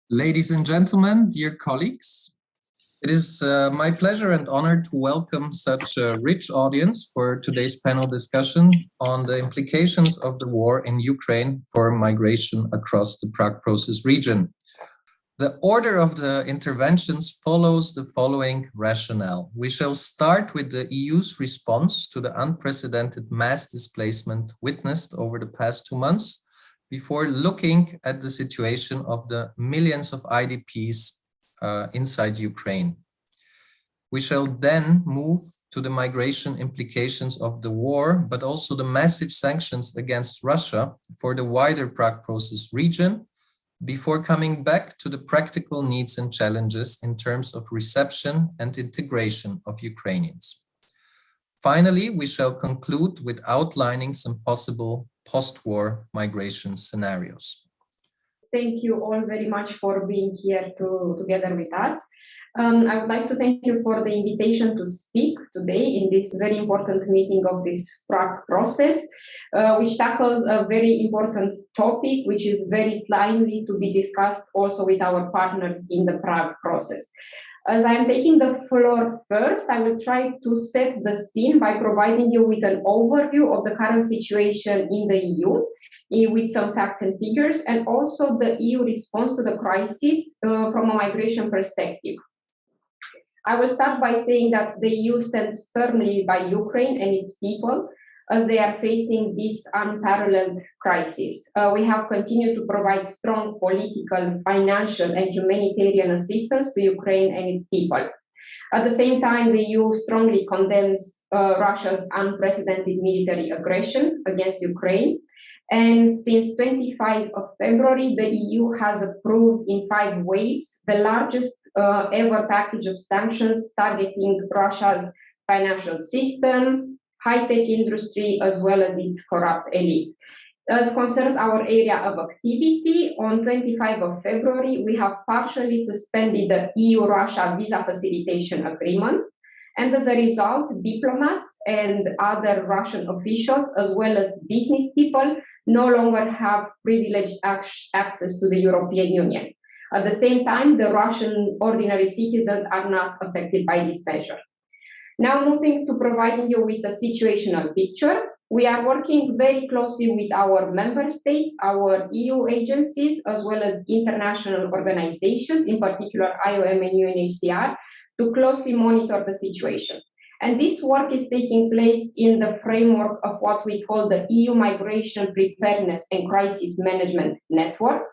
Ladies and gentlemen, dear colleagues, it is my pleasure and honor to welcome such a rich audience for today's panel discussion on the implications of the war in Ukraine for migration across the Prague Process region. The order of the interventions follows the following rationale. We shall start with the EU's response to the unprecedented mass displacement witnessed over the past 2 months, before looking at the situation of the millions of IDPs inside Ukraine. We shall then move to the migration implications of the war, but also the massive sanctions against Russia for the wider Prague Process region, before coming back to the practical needs and challenges in terms of reception and integration of Ukrainians. Finally, we shall conclude with outlining some possible post-war migration scenarios. Thank you all very much for being here together with us. I would like to thank you for the invitation to speak today in this very important meeting of this Prague process, which tackles a very important topic, which is very timely to be discussed also with our partners in the Prague process. As I am taking the floor first, I will try to set the scene by providing you with an overview of the current situation in the EU, with some facts and figures, and also the EU response to the crisis from a migration perspective. I will start by saying that the EU stands firmly by Ukraine and its people as they are facing this unparalleled crisis. We have continued to provide strong political, financial, and humanitarian assistance to Ukraine and its people. At the same time, the EU strongly condemns Russia's unprecedented military aggression against Ukraine. And since 25 of February, the EU has approved in 5 waves the largest ever package of sanctions targeting Russia's financial system, high-tech industry, as well as its corrupt elite. As concerns our area of activity, on 25 of February, we have partially suspended the EU-Russia visa facilitation agreement. And as a result, diplomats and other Russian officials, as well as business people, no longer have privileged access to the European Union. At the same time, the Russian ordinary citizens are not affected by this measure. Now moving to providing you with a situational picture, we are working very closely with our member states, our EU agencies, as well as international organizations, in particular IOM and UNHCR, to closely monitor the situation. And this work is taking place in the framework of what we call the EU Migration Preparedness and Crisis Management Network,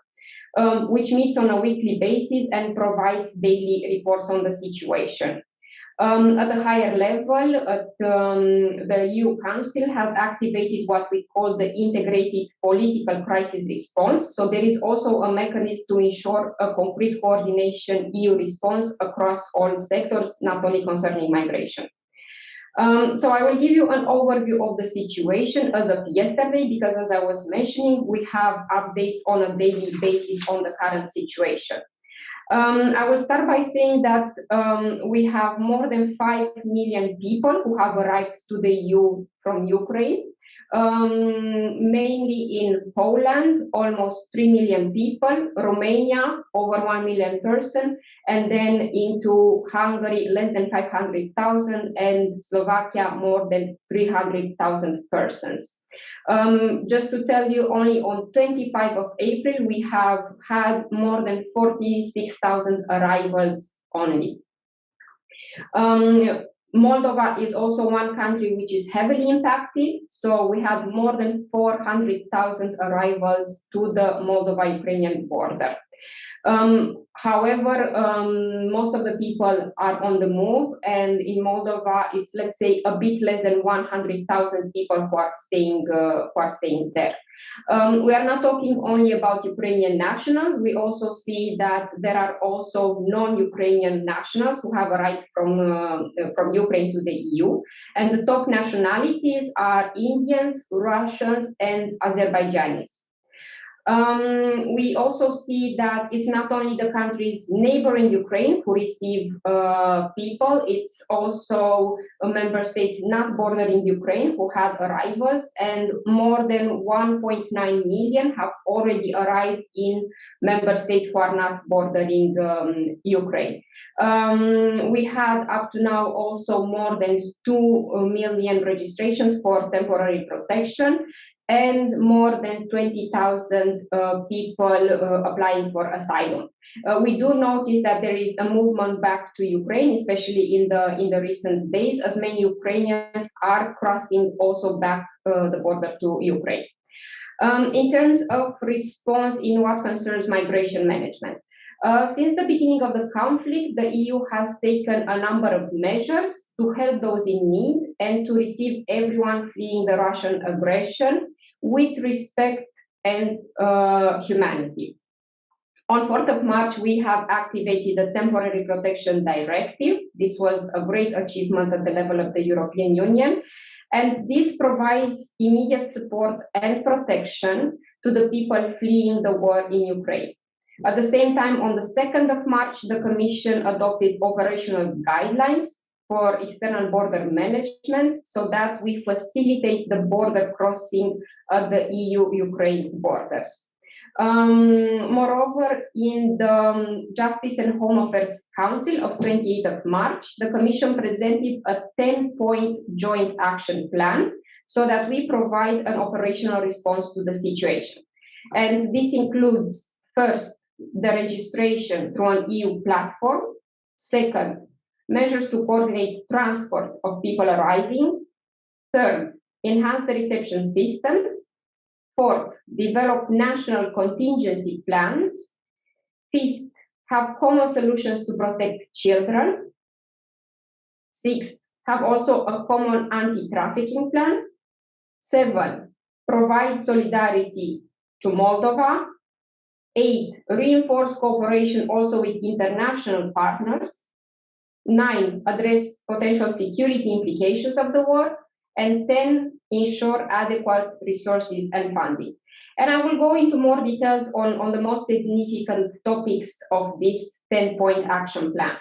which meets on a weekly basis and provides daily reports on the situation. At a higher level, the EU Council has activated what we call the integrated political crisis response. So there is also a mechanism to ensure a complete coordination EU response across all sectors, not only concerning migration. So I will give you an overview of the situation as of yesterday, because as I was mentioning, we have updates on a daily basis on the current situation. I will start by saying that we have more than 5 million people who have arrived to the EU from Ukraine, mainly in Poland, almost 3 million people, Romania, over 1 million persons, and then into Hungary, less than 500,000, and Slovakia, more than 300,000 persons. Just to tell you, only on 25 of April, we have had more than 46,000 arrivals only. Moldova is also one country which is heavily impacted. So we had more than 400,000 arrivals to the Moldova-Ukrainian border. However, most of the people are on the move, and in Moldova, it's, let's say, a bit less than 100,000 people who are staying there. We are not talking only about Ukrainian nationals. We also see that there are also non-Ukrainian nationals who have arrived from Ukraine to the EU, and the top nationalities are Indians, Russians, and Azerbaijanis. We also see that it's not only the countries neighboring Ukraine who receive people, it's also member states not bordering Ukraine who have arrivals, and more than 1.9 million have already arrived in member states who are not bordering Ukraine. We had up to now also more than 2 million registrations for temporary protection, and more than 20,000 people applying for asylum. We do notice that there is a movement back to Ukraine, especially in the recent days, as many Ukrainians are crossing also back the border to Ukraine. In terms of response in what concerns migration management, since the beginning of the conflict, the EU has taken a number of measures to help those in need and to receive everyone fleeing the Russian aggression with respect and humanity. On 4th of March, we have activated the Temporary Protection Directive. This was a great achievement at the level of the European Union, and this provides immediate support and protection to the people fleeing the war in Ukraine. At the same time, on the 2nd of March, the Commission adopted operational guidelines for external border management so that we facilitate the border crossing at the EU-Ukraine borders. Moreover, in the Justice and Home Affairs Council of 28th of March, the Commission presented a 10-point joint action plan so that we provide an operational response to the situation. And this includes, first, the registration through an EU platform. Second, measures to coordinate transport of people arriving. Third, enhance the reception systems. Fourth, develop national contingency plans. Fifth, have common solutions to protect children. Sixth, have also a common anti-trafficking plan. Seven, provide solidarity to Moldova. 8, reinforce cooperation also with international partners. 9, address potential security implications of the war. And 10, ensure adequate resources and funding. And I will go into more details on the most significant topics of this 10-point action plan.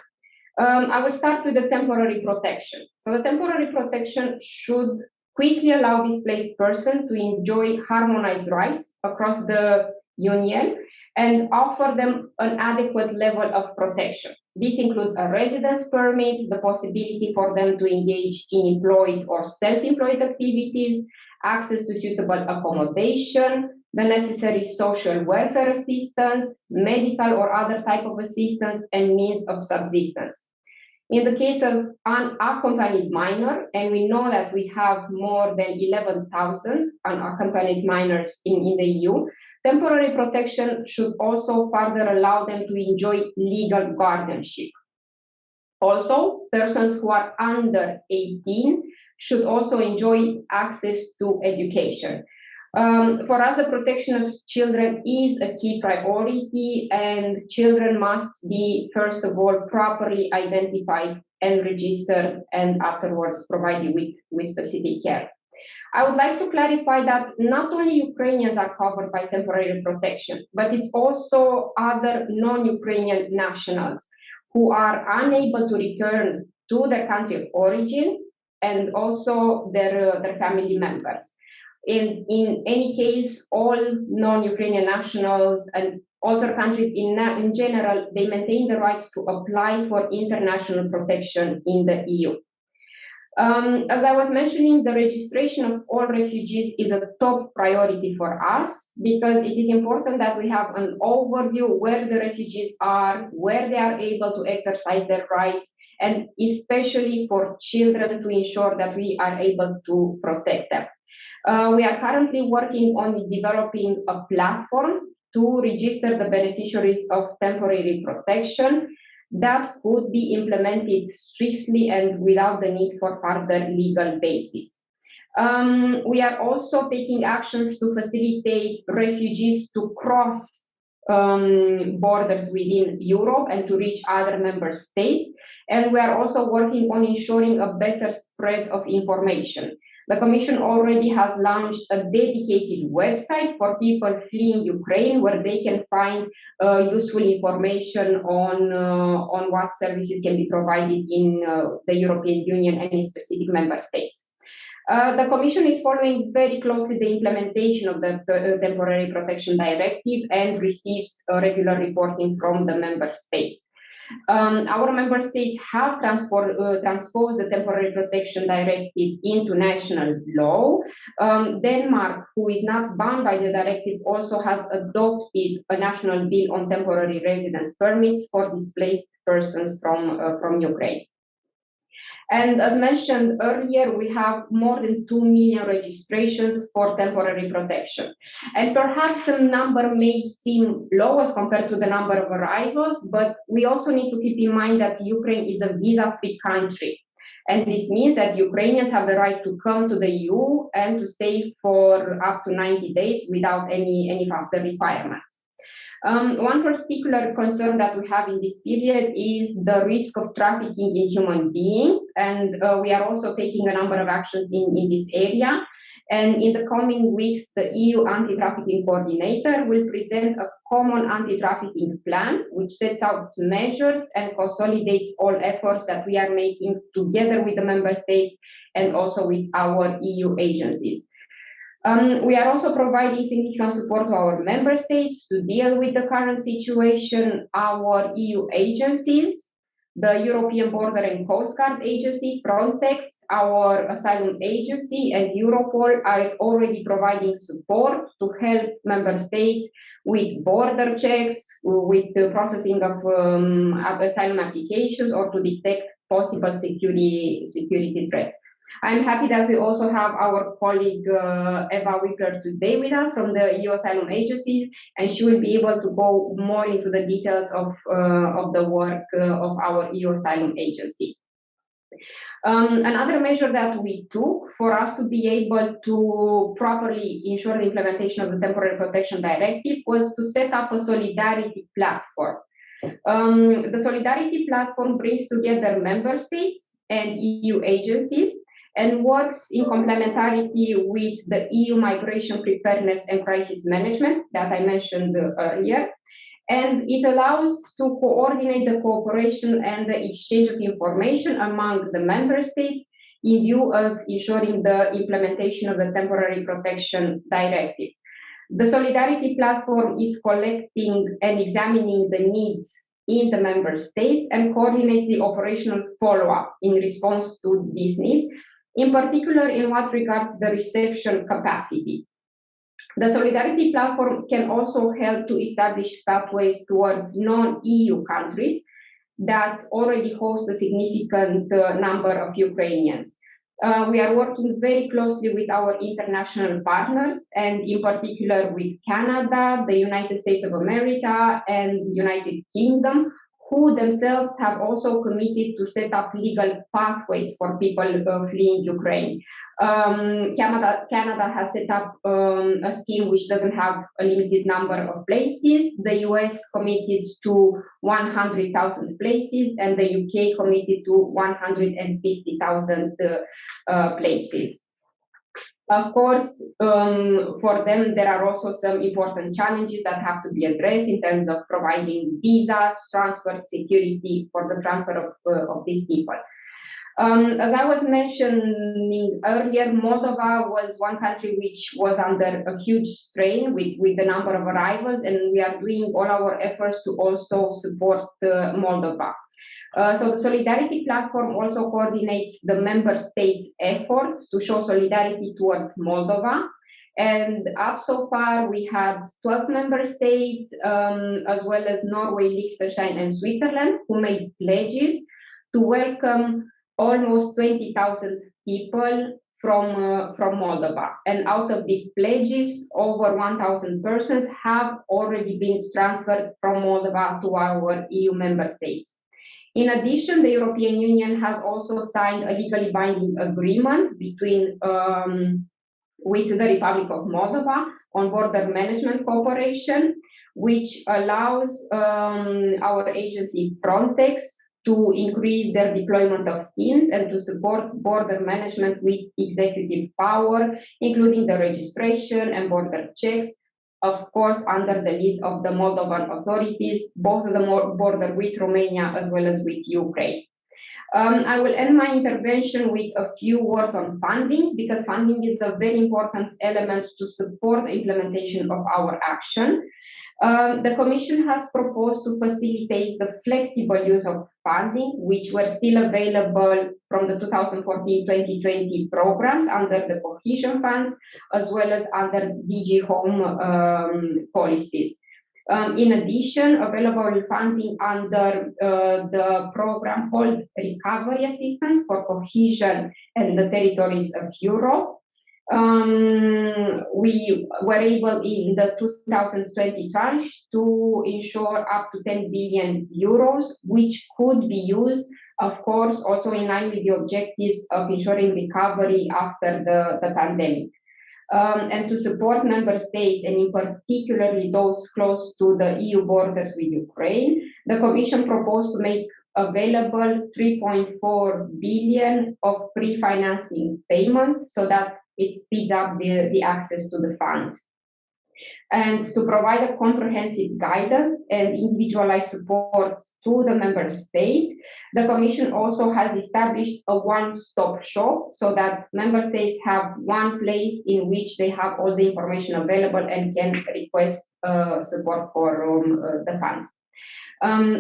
I will start with the temporary protection. So the temporary protection should quickly allow displaced persons to enjoy harmonized rights across the Union and offer them an adequate level of protection. This includes a residence permit, the possibility for them to engage in employed or self-employed activities, access to suitable accommodation, the necessary social welfare assistance, medical or other type of assistance, and means of subsistence. In the case of unaccompanied minor, and we know that we have more than 11,000 unaccompanied minors in the EU, temporary protection should also further allow them to enjoy legal guardianship. Also, persons who are under 18 should also enjoy access to education. For us, the protection of children is a key priority, and children must be, first of all, properly identified and registered, and afterwards provided with specific care. I would like to clarify that not only Ukrainians are covered by temporary protection, but it's also other non-Ukrainian nationals who are unable to return to their country of origin, and also their family members. In any case, all non-Ukrainian nationals and other countries in general, they maintain the right to apply for international protection in the EU. As I was mentioning, the registration of all refugees is a top priority for us, because it is important that we have an overview where the refugees are, where they are able to exercise their rights, and especially for children, to ensure that we are able to protect them. We are currently working on developing a platform to register the beneficiaries of temporary protection that could be implemented swiftly and without the need for further legal basis. We are also taking actions to facilitate refugees to cross borders within Europe and to reach other member states. And we are also working on ensuring a better spread of information. The Commission already has launched a dedicated website for people fleeing Ukraine, where they can find useful information on what services can be provided in the European Union and in specific member states. The Commission is following very closely the implementation of the Temporary Protection Directive and receives regular reporting from the member states. Our member states have transposed the Temporary Protection Directive into national law. Denmark, who is not bound by the directive, also has adopted a national bill on temporary residence permits for displaced persons from Ukraine. And as mentioned earlier, we have more than 2 million registrations for temporary protection. And perhaps the number may seem low as compared to the number of arrivals, but we also need to keep in mind that Ukraine is a visa-free country. And this means that Ukrainians have the right to come to the EU and to stay for up to 90 days without any further requirements. One particular concern that we have in this period is the risk of trafficking in human beings, and we are also taking a number of actions in this area. And in the coming weeks, the EU Anti-Trafficking Coordinator will present a common anti-trafficking plan, which sets out measures and consolidates all efforts that we are making together with the member states and also with our EU agencies. We are also providing significant support to our member states to deal with the current situation. Our EU agencies, the European Border and Coast Guard Agency, Frontex, our Asylum Agency, and Europol are already providing support to help member states with border checks, with the processing of asylum applications, or to detect possible security threats. I'm happy that we also have our colleague Eva Wickler today with us from the EU Asylum Agency, and she will be able to go more into the details of the work of our EU Asylum Agency. Another measure that we took for us to be able to properly ensure the implementation of the Temporary Protection Directive was to set up a solidarity platform. The solidarity platform brings together member states and EU agencies and works in complementarity with the EU Migration Preparedness and Crisis Management that I mentioned earlier. And it allows to coordinate the cooperation and the exchange of information among the member states in view of ensuring the implementation of the Temporary Protection Directive. The Solidarity Platform is collecting and examining the needs in the member states and coordinates the operational follow-up in response to these needs, in particular in what regards the reception capacity. The Solidarity Platform can also help to establish pathways towards non-EU countries that already host a significant number of Ukrainians. We are working very closely with our international partners, and in particular with Canada, the United States of America, and the United Kingdom, who themselves have also committed to set up legal pathways for people fleeing Ukraine. Canada has set up a scheme which doesn't have a limited number of places. The US committed to 100,000 places, and the UK committed to 150,000 places. Of course, for them, there are also some important challenges that have to be addressed in terms of providing visas, transfer, security for the transfer of these people. As I was mentioning earlier, Moldova was one country which was under a huge strain with the number of arrivals, and we are doing all our efforts to also support Moldova. So the Solidarity Platform also coordinates the member states' efforts to show solidarity towards Moldova. And up so far, we had 12 member states, as well as Norway, Liechtenstein, and Switzerland, who made pledges to welcome almost 20,000 people from Moldova. And out of these pledges, over 1,000 persons have already been transferred from Moldova to our EU member states. In addition, the European Union has also signed a legally binding agreement between with the Republic of Moldova on border management cooperation, which allows our agency Frontex to increase their deployment of teams and to support border management with executive power, including the registration and border checks, of course, under the lead of the Moldovan authorities, both the border with Romania as well as with Ukraine. I will end my intervention with a few words on funding, because funding is a very important element to support the implementation of our action. The Commission has proposed to facilitate the flexible use of funding, which were still available from the 2014-2020 programs under the cohesion funds, as well as under DG Home policies. In addition, available funding under the program called Recovery Assistance for Cohesion and the Territories of Europe. We were able in the 2020 tranche to ensure up to 10 billion euros, which could be used, of course, also in line with the objectives of ensuring recovery after the pandemic. And to support member states, and in particularly those close to the EU borders with Ukraine, the Commission proposed to make available 3.4 billion of pre-financing payments so that it speeds up the access to the funds. And to provide a comprehensive guidance and individualized support to the member states, the Commission also has established a one-stop shop so that member states have one place in which they have all the information available and can request support for the funds.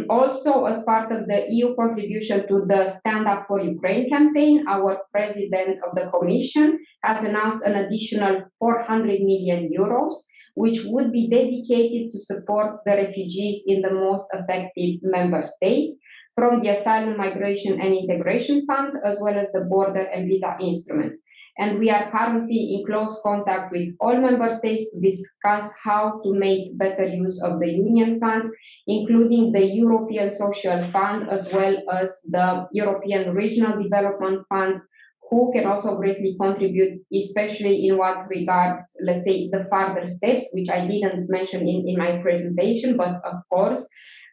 Also, as part of the EU contribution to the Stand Up for Ukraine campaign, our President of the Commission has announced an additional 400 million euros, which would be dedicated to support the refugees in the most affected member states from the Asylum, Migration and Integration Fund, as well as the Border and Visa Instrument. And we are currently in close contact with all member states to discuss how to make better use of the Union funds, including the European Social Fund, as well as the European Regional Development Fund, who can also greatly contribute, especially in what regards, let's say, the further steps, which I didn't mention in my presentation, but of course,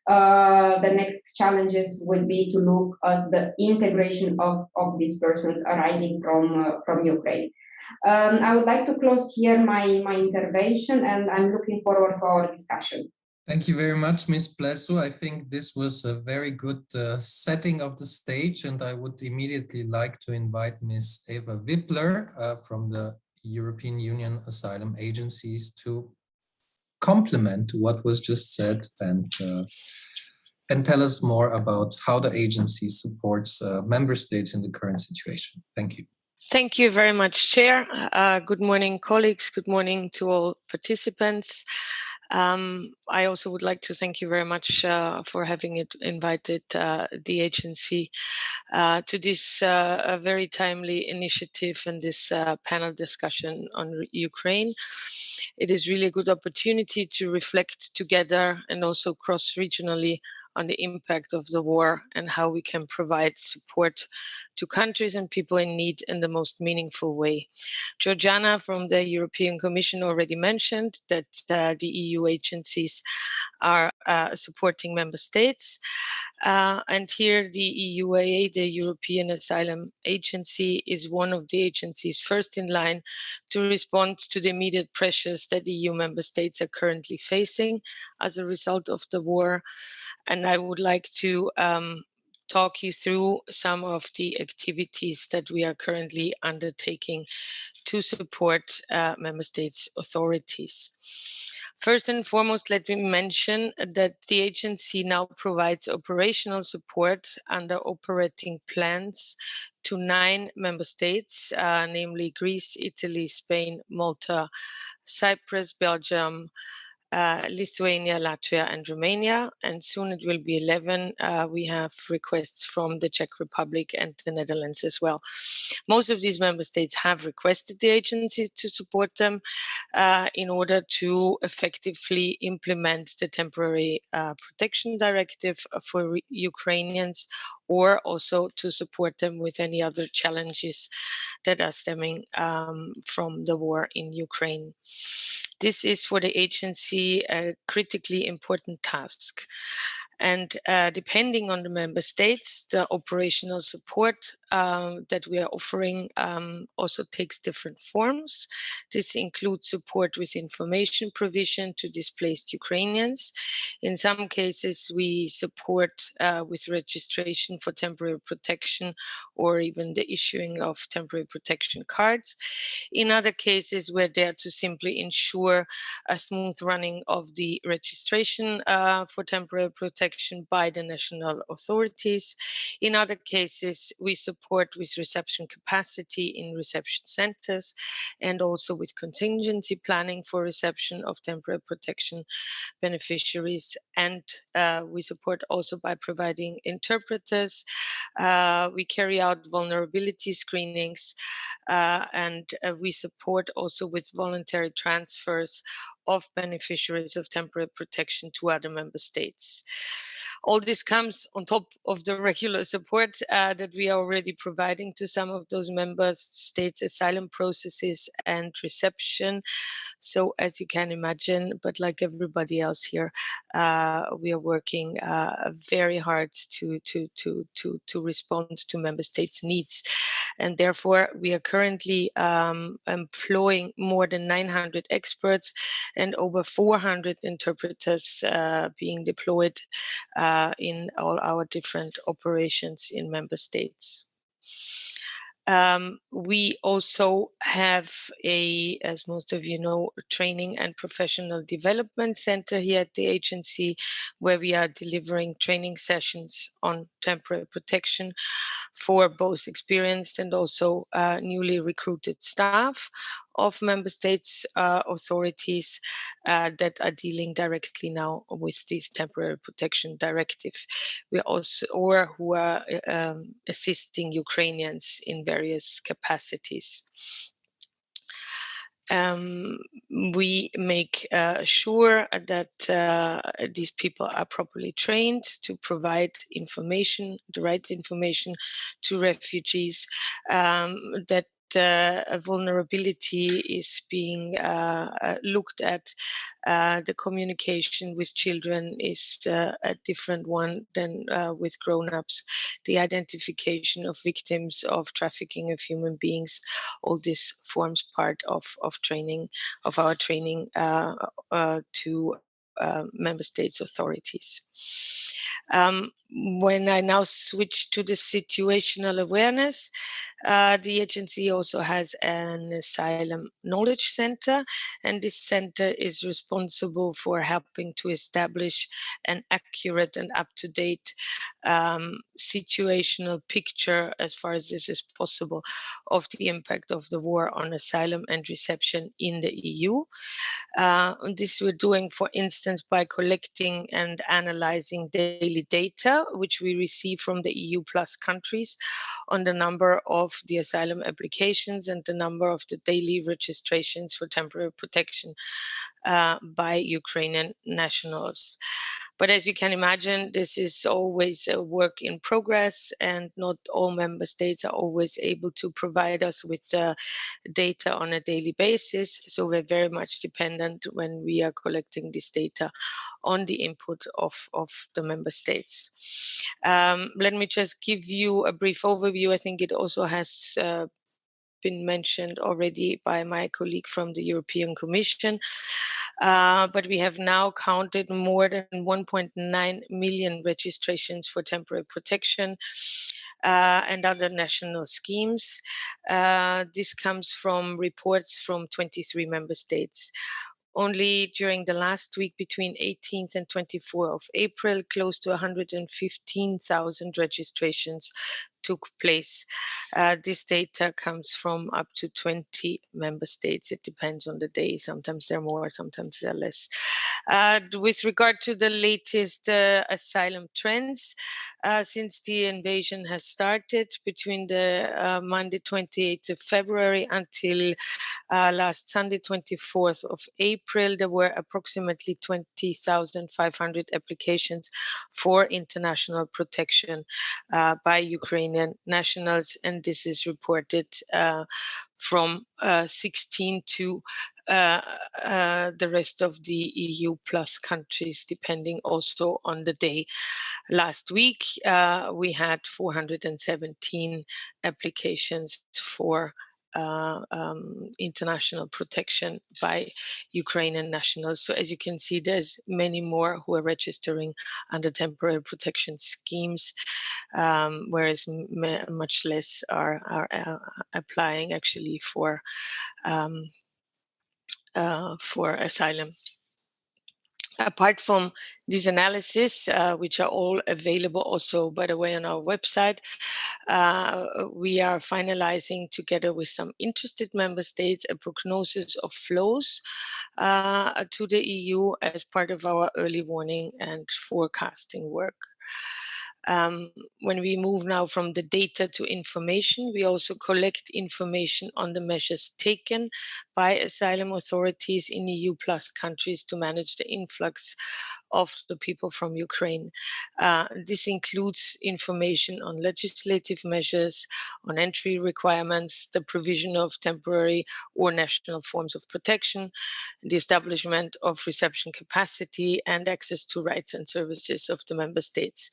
the next challenges would be to look at the integration of these persons arriving from Ukraine. I would like to close here my intervention, and I'm looking forward to our discussion. Thank you very much, Ms. Plesu. I think this was a very good setting of the stage, and I would immediately like to invite Ms. Eva Wippler from the European Union Asylum Agencies to complement what was just said and tell us more about how the agency supports member states in the current situation. Thank you. Thank you very much, Chair. Good morning, colleagues. Good morning to all participants. I also would like to thank you very much for having invited the agency to this very timely initiative and this panel discussion on Ukraine. It is really a good opportunity to reflect together and also cross-regionally on the impact of the war and how we can provide support to countries and people in need in the most meaningful way. Georgiana from the European Commission already mentioned that the EU agencies are supporting member states. And here the EUAA, the European Asylum Agency, is one of the agencies first in line to respond to the immediate pressures that EU member states are currently facing as a result of the war. And I would like to talk you through some of the activities that we are currently undertaking to support member states' authorities. First and foremost, let me mention that the agency now provides operational support under operating plans to 9 member states, namely Greece, Italy, Spain, Malta, Cyprus, Belgium, Lithuania, Latvia, and Romania, and soon it will be 11. We have requests from the Czech Republic and the Netherlands as well. Most of these member states have requested the agency to support them in order to effectively implement the Temporary Protection Directive for Ukrainians, or also to support them with any other challenges that are stemming from the war in Ukraine. This is for the agency a critically important task. And depending on the member states, the operational support that we are offering also takes different forms. This includes support with information provision to displaced Ukrainians. In some cases, we support with registration for temporary protection or even the issuing of temporary protection cards. In other cases, we're there to simply ensure a smooth running of the registration for temporary protection by the national authorities. In other cases, we support with reception capacity in reception centers and also with contingency planning for reception of temporary protection beneficiaries. And we support also by providing interpreters. We carry out vulnerability screenings and we support also with voluntary transfers of beneficiaries of temporary protection to other member states. All this comes on top of the regular support that we are already providing to some of those member states' asylum processes and reception. So as you can imagine, but like everybody else here, we are working very hard to respond to member states' needs. And therefore, we are currently employing more than 900 experts and over 400 interpreters being deployed in all our different operations in member states. We also have as most of you know, a training and professional development center here at the agency, where we are delivering training sessions on temporary protection for both experienced and also newly recruited staff of member states authorities that are dealing directly now with this temporary protection directive. We also, or who are assisting Ukrainians in various capacities. We make sure that these people are properly trained to provide information, the right information to refugees, that vulnerability is being looked at. The communication with children is a different one than with grown-ups. The identification of victims of trafficking of human beings, all this forms part of training, of our training to member states authorities. When I now switch to the situational awareness, the agency also has an asylum knowledge center, and this center is responsible for helping to establish an accurate and up-to-date situational picture, as far as this is possible, of the impact of the war on asylum and reception in the EU. This we're doing, for instance, by collecting and analyzing daily data, which we receive from the EU plus countries on the number of the asylum applications and the number of the daily registrations for temporary protection by Ukrainian nationals. But as you can imagine, this is always a work in progress, and not all member states are always able to provide us with data on a daily basis. So we're very much dependent, when we are collecting this data, on the input of the member states. Let me just give you a brief overview. I think it also has been mentioned already by my colleague from the European Commission. But we have now counted more than 1.9 million registrations for temporary protection and other national schemes. This comes from reports from 23 member states. Only during the last week, between 18th and 24th of April, close to 115,000 registrations took place. This data comes from up to 20 member states. It depends on the day. Sometimes they're more, sometimes they're less. With regard to the latest asylum trends, since the invasion has started between the Monday 28th of February until last Sunday 24th of April, April, there were approximately 20,500 applications for international protection by Ukrainian nationals, and this is reported from 16 to the rest of the EU plus countries, depending also on the day. Last week, we had 417 applications for international protection by Ukrainian nationals. So as you can see, there's many more who are registering under temporary protection schemes, whereas much less are applying actually for asylum. Apart from these analysis, which are all available also, by the way, on our website, we are finalizing together with some interested member states a prognosis of flows to the EU as part of our early warning and forecasting work. When we move now from the data to information, we also collect information on the measures taken by asylum authorities in EU plus countries to manage the influx of the people from Ukraine. This includes information on legislative measures, on entry requirements, the provision of temporary or national forms of protection, the establishment of reception capacity, and access to rights and services of the member states.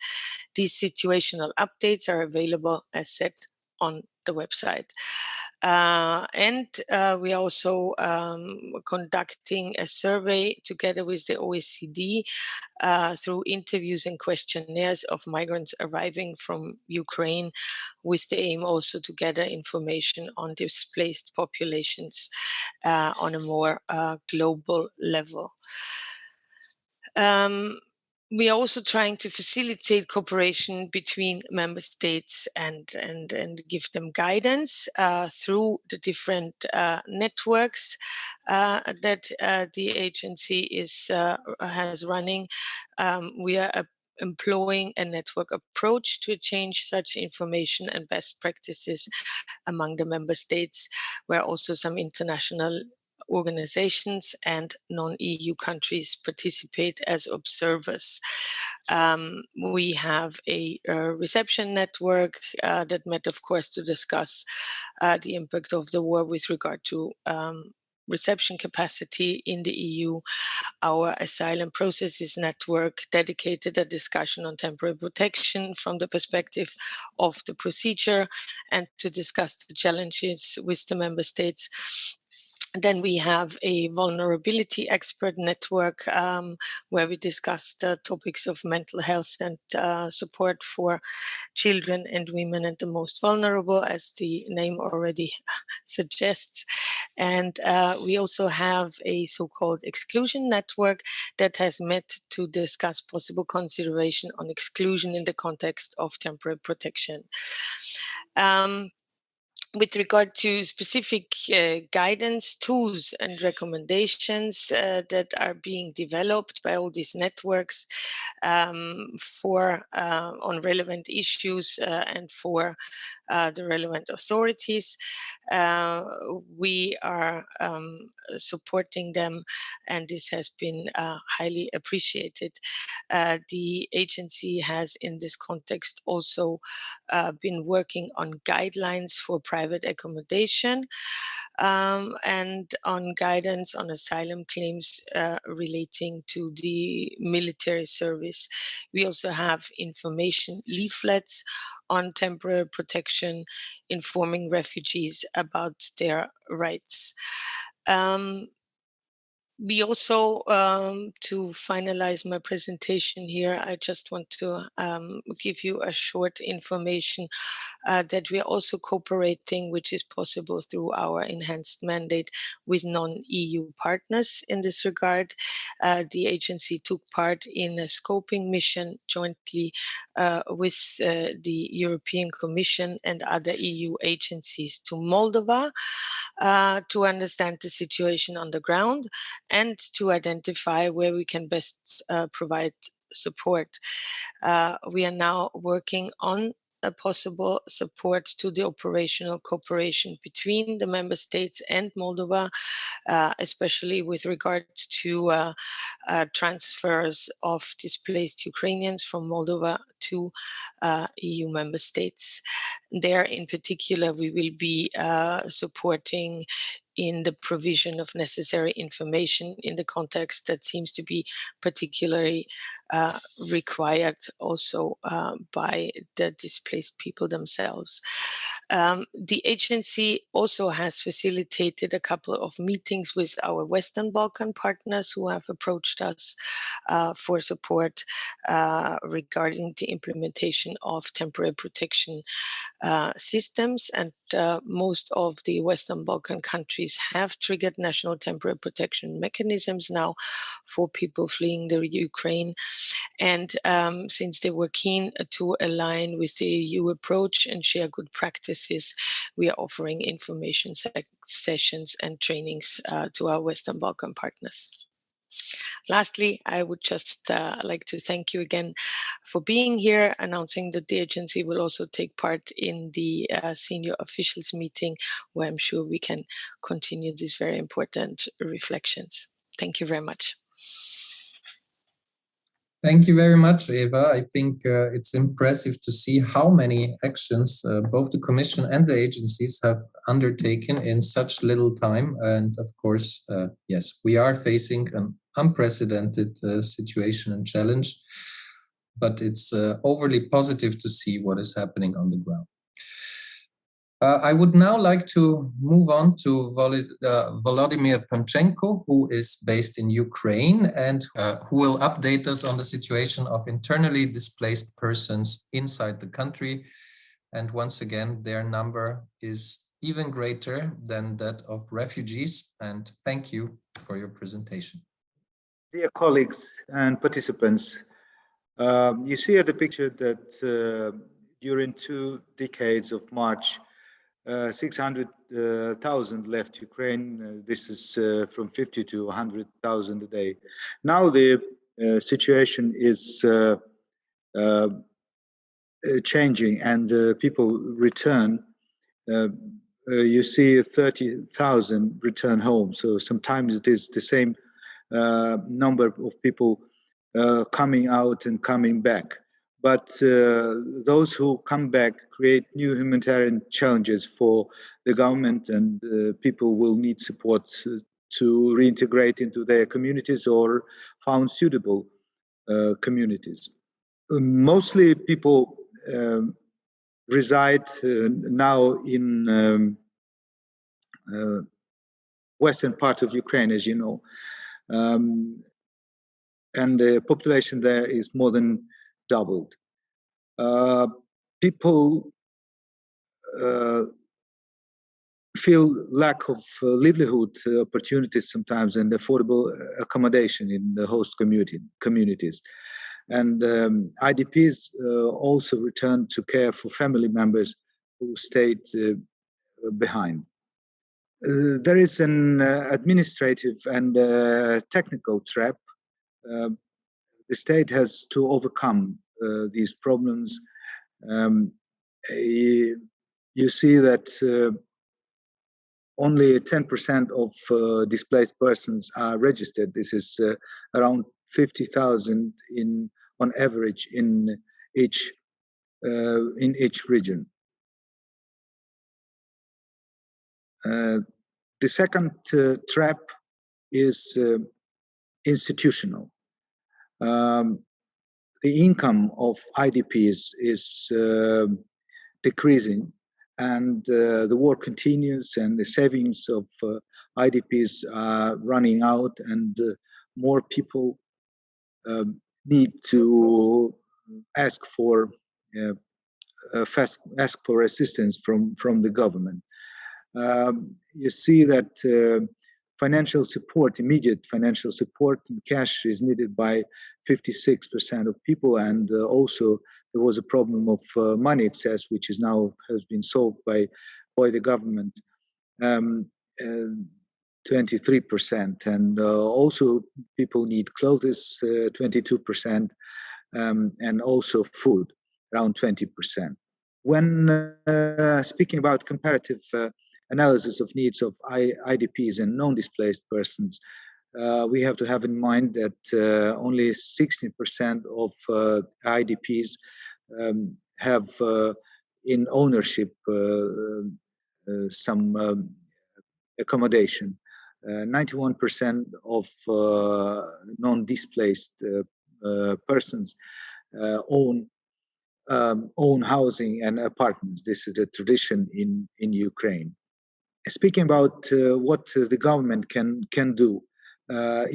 These situational updates are available as said on the website. And we are also conducting a survey together with the OECD through interviews and questionnaires of migrants arriving from Ukraine, with the aim also to gather information on displaced populations on a more global level. We are also trying to facilitate cooperation between member states and give them guidance through the different networks that the agency has running. We are employing a network approach to exchange such information and best practices among the member states, where also some international organizations and non-EU countries participate as observers. We have a reception network that met, of course, to discuss the impact of the war with regard to reception capacity in the EU. Our asylum processes network dedicated a discussion on temporary protection from the perspective of the procedure and to discuss the challenges with the member states. Then we have a vulnerability expert network where we discuss the topics of mental health and support for children and women and the most vulnerable, as the name already suggests. And we also have a so-called exclusion network that has met to discuss possible consideration on exclusion in the context of temporary protection. With regard to specific guidance, tools and recommendations that are being developed by all these networks on relevant issues and for the relevant authorities, we are supporting them, and this has been highly appreciated. The agency has in this context also been working on guidelines for private accommodation and on guidance on asylum claims relating to the military service. We also have information leaflets on temporary protection, informing refugees about their rights. We also, to finalize my presentation here, I just want to give you a short information that we are also cooperating, which is possible through our enhanced mandate, with non-EU partners in this regard. The agency took part in a scoping mission jointly with the European Commission and other EU agencies to Moldova to understand the situation on the ground and to identify where we can best provide support. We are now working on possible support to the operational cooperation between the member states and Moldova, especially with regard to transfers of displaced Ukrainians from Moldova to EU member states. There, in particular, we will be supporting in the provision of necessary information in the context that seems to be particularly required also by the displaced people themselves. The agency also has facilitated a couple of meetings with our Western Balkan partners who have approached us for support regarding the implementation of temporary protection systems, and most of the Western Balkan countries have triggered national temporary protection mechanisms now for people fleeing the Ukraine. And since they were keen to align with the EU approach and share good practices, we are offering information sessions and trainings to our Western Balkan partners. Lastly, I would just like to thank you again for being here, announcing that the agency will also take part in the senior officials meeting, where I'm sure we can continue these very important reflections. Thank you very much. Thank you very much, Eva. I think it's impressive to see how many actions both the Commission and the agencies have undertaken in such little time. And of course, yes, we are facing an unprecedented situation and challenge, but it's overly positive to see what is happening on the ground. I would now like to move on to Volodymyr Panchenko, who is based in Ukraine and who will update us on the situation of internally displaced persons inside the country. And once again, their number is even greater than that of refugees. And thank you for your presentation. Dear colleagues and participants, you see at the picture that during 2 decades of March, 600,000 left Ukraine. This is from 50 to 100,000 a day. Now the situation is changing and people return. You see 30,000 return home. So sometimes it is the same number of people coming out and coming back. But those who come back create new humanitarian challenges for the government, and people will need support to reintegrate into their communities or found suitable communities. Mostly people reside now in western part of Ukraine, as you know, and the population there is more than doubled. People feel lack of livelihood opportunities sometimes and affordable accommodation in the host communities. And IDPs also return to care for family members who stayed behind. There is an administrative and technical trap. The state has to overcome these problems. You see that only 10% of displaced persons are registered. This is around 50,000 on average in each region. The second trap is institutional. The income of IDPs is decreasing, and the war continues, and the savings of IDPs are running out, and more people need to ask for assistance from the government. You see that financial support, immediate financial support in cash is needed by 56% of people, and also there was a problem of money excess, which is now has been solved by the government, 23%, and also people need clothes, 22%, and also food, around 20%. When speaking about comparative analysis of needs of IDPs and non-displaced persons, we have to have in mind that only 16% of IDPs have in ownership some accommodation. 91% of non-displaced persons own housing and apartments. This is a tradition in Ukraine. Speaking about what the government can do,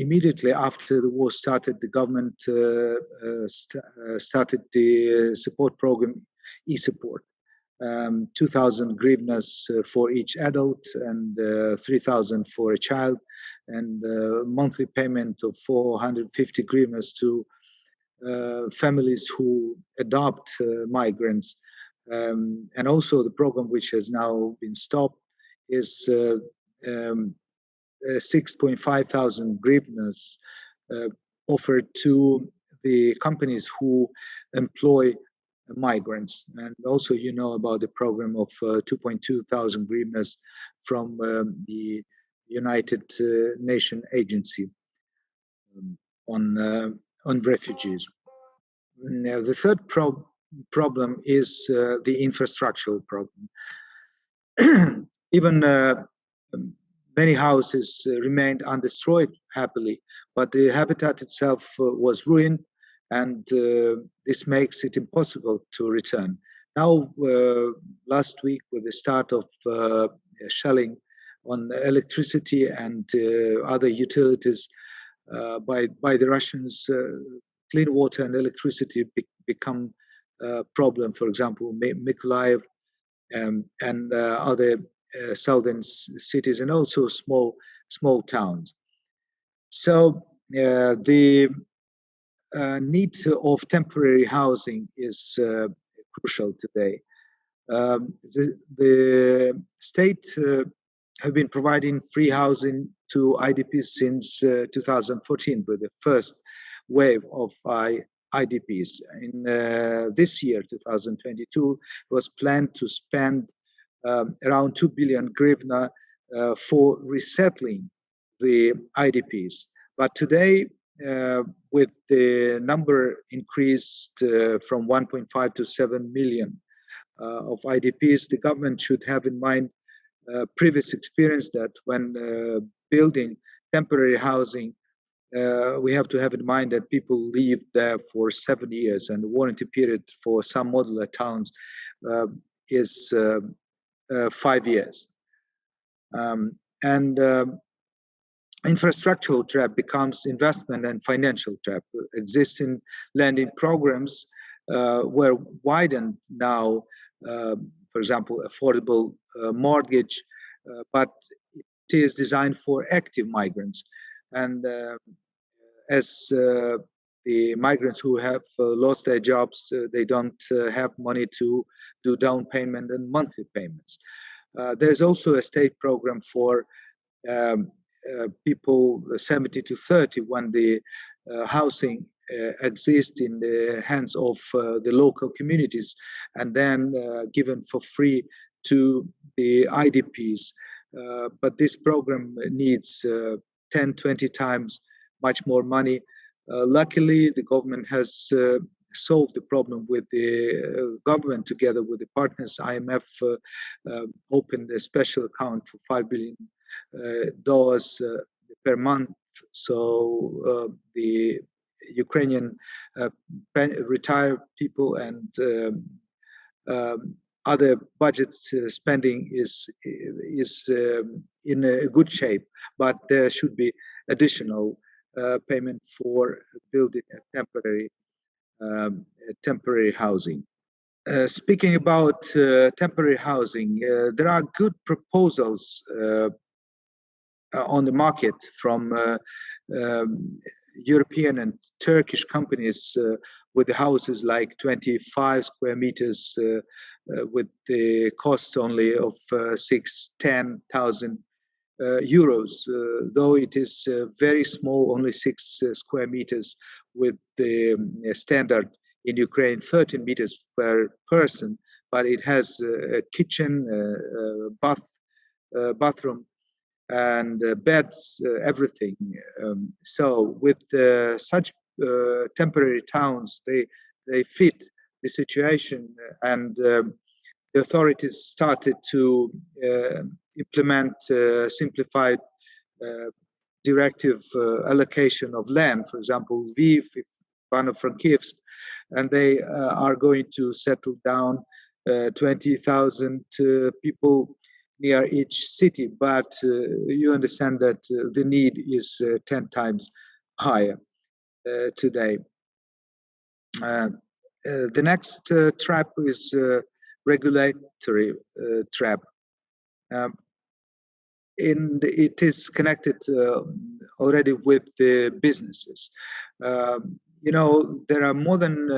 immediately after the war started, the government started the support program, e-support. 2,000 hryvnias for each adult and 3,000 for a child, and monthly payment of 450 hryvnias to families who adopt migrants. And also the program, which has now been stopped, is 6.5 thousand hryvnias offered to the companies who employ migrants. And also, you know about the program of 2.2 thousand hryvnias from the United Nations Agency on refugees. Now, the third problem is the infrastructural problem. Even many houses remained undestroyed happily, but the habitat itself was ruined, and this makes it impossible to return. Now, last week, with the start of shelling on electricity and other utilities by the Russians, clean water and electricity become a problem. For example, Mykolaiv and other southern cities, and also small towns. So the need of temporary housing is crucial today. The state have been providing free housing to IDPs since 2014, with the first wave of IDPs. In this year, 2022, was planned to spend around 2 billion hryvnia for resettling the IDPs. But today, with the number increased from 1.5 to 7 million of IDPs, the government should have in mind previous experience that when building temporary housing, we have to have in mind that people live there for 7 years, and the warranty period for some modular towns is 5 years. Infrastructural trap becomes investment and financial trap. Existing lending programs were widened now, for example, affordable mortgage, but it is designed for active migrants. And as the migrants who have lost their jobs, they don't have money to do down payment and monthly payments. There's also a state program for people 70 to 30 when the housing exists in the hands of the local communities, and then given for free to the IDPs. But this program needs 10, 20 times much more money. Luckily, the government has solved the problem with the government together with the partners. IMF opened a special account for $5 billion per month. So the Ukrainian retired people and other budget spending is in a good shape, but there should be additional payment for building a temporary housing. Speaking about temporary housing, there are good proposals on the market from European and Turkish companies with the houses like 25 square meters with the cost only of 10,000 euros, though it is very small, only 6 square meters, with the standard in Ukraine 13 meters per person. but it has a kitchen, bathroom, and beds, everything. So with such temporary towns, they fit the situation, and the authorities started to implement simplified directive allocation of land, for example, Lviv, Ivano-Frankivsk, and they are going to settle down 20,000 people near each city, but you understand that the need is 10 times higher today. The next trap is regulatory trap. It is connected already with the businesses. You know, there are more than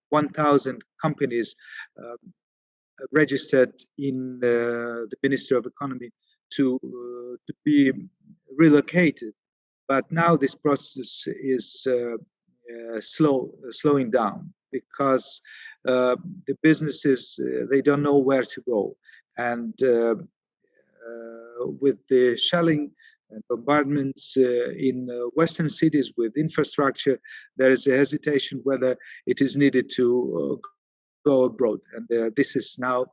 1,000 companies registered in the Ministry of Economy to be relocated, but now this process is slowing down because the businesses they don't know where to go, and with the shelling and bombardments in Western cities with infrastructure, there is a hesitation whether it is needed to go abroad. And this is now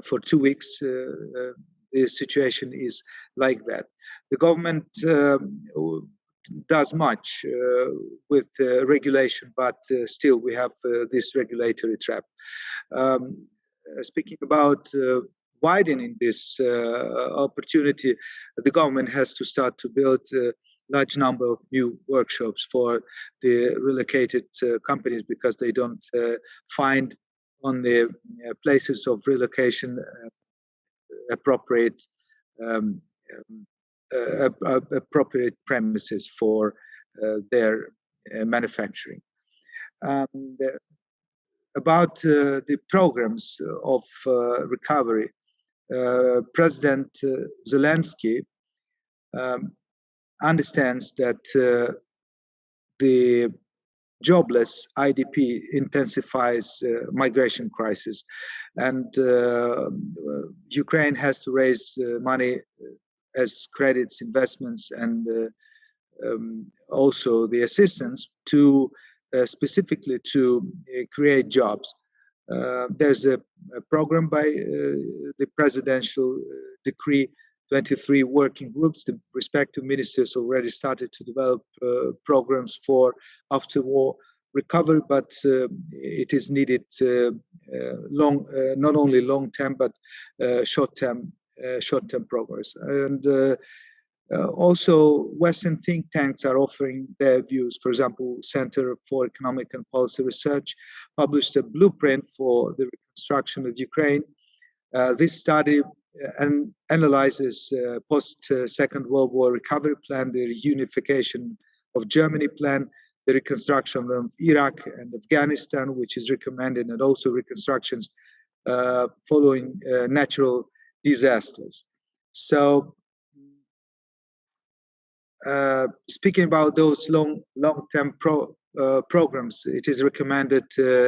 for 2 weeks, the situation is like that. The government does much with regulation, but still we have this regulatory trap. Speaking about widening this opportunity, the government has to start to build a large number of new workshops for the relocated companies, because they don't find on the places of relocation appropriate premises for their manufacturing. About the programs of recovery, President Zelensky understands that the jobless IDP intensifies migration crisis, and Ukraine has to raise money as credits, investments, and also the assistance to specifically to create jobs. There's a program by the presidential decree 23 working groups. The respective ministers already started to develop programs for after-war recovery, but it is needed not only long-term but short-term progress. And also, Western think tanks are offering their views. For example, Center for Economic and Policy Research published a blueprint for the reconstruction of Ukraine. This study analyzes post-Second World War recovery plan, the reunification of Germany plan, the reconstruction of Iraq and Afghanistan, which is recommended, and also reconstructions following natural disasters. So, speaking about those long-term programs, it is recommended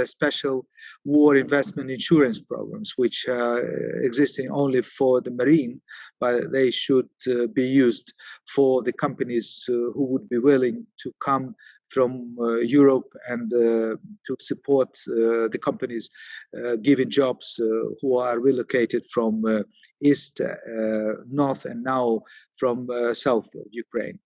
special war investment insurance programs, which are existing only for the marine, but they should be used for the companies who would be willing to come from Europe and to support the companies giving jobs who are relocated from east, north, and now from south of Ukraine.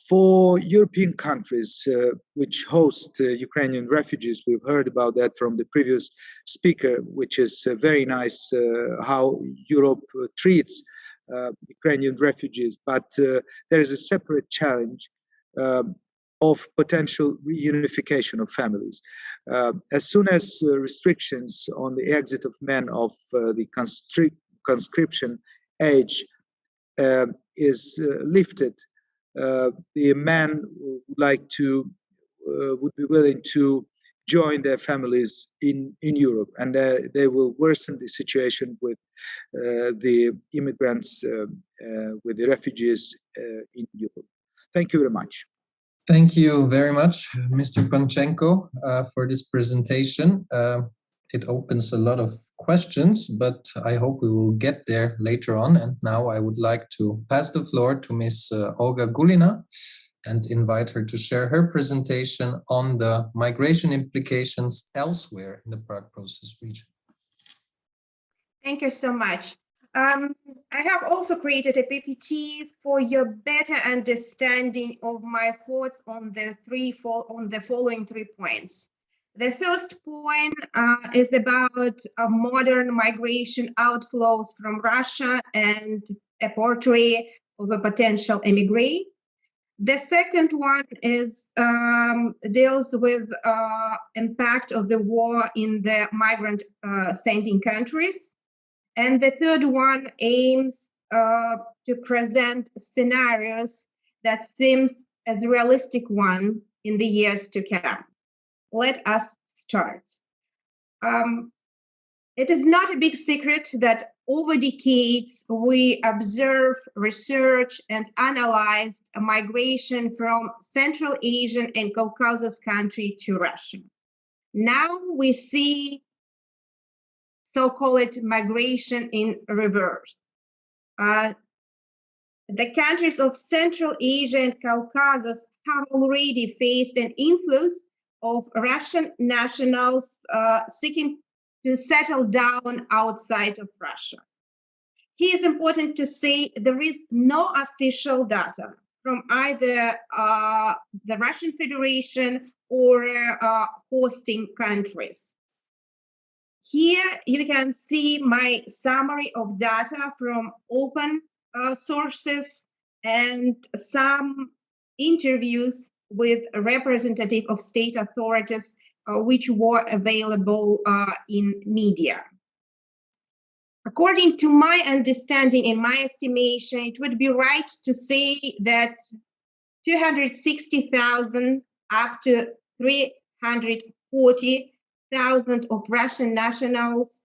For European countries which host Ukrainian refugees, we've heard about that from the previous speaker, which is very nice how Europe treats Ukrainian refugees, but there is a separate challenge of potential reunification of families. As soon as restrictions on the exit of men of the conscription age is lifted, the men would be willing to join their families in Europe, and they will worsen the situation with the immigrants, with the refugees in Europe. Thank you very much. Thank you very much, Mr. Panchenko, for this presentation. it opens a lot of questions, but I hope we will get there later on. And now I would like to pass the floor to Ms. Olga Gulina and invite her to share her presentation on the migration implications elsewhere in the Prague Process region. Thank you so much. I have also created a PPT for your better understanding of my thoughts on the following 3 points. The first point is about modern migration outflows from Russia and a portrait of a potential immigrant. The second one is deals with impact of the war in the migrant sending countries. And the third one aims to present scenarios that seems as a realistic one in the years to come. Let us start. It is not a big secret that over decades, we observe, research, and analyzed migration from Central Asian and Caucasus country to Russia. Now we see so-called migration in reverse. The countries of Central Asia and Caucasus have already faced an influx of Russian nationals seeking to settle down outside of Russia. Here is important to say there is no official data from either the Russian Federation or hosting countries. Here you can see my summary of data from open sources and some interviews with a representative of state authorities which were available in media. According to my understanding and my estimation, it would be right to say that 260,000 up to 340,000 of Russian nationals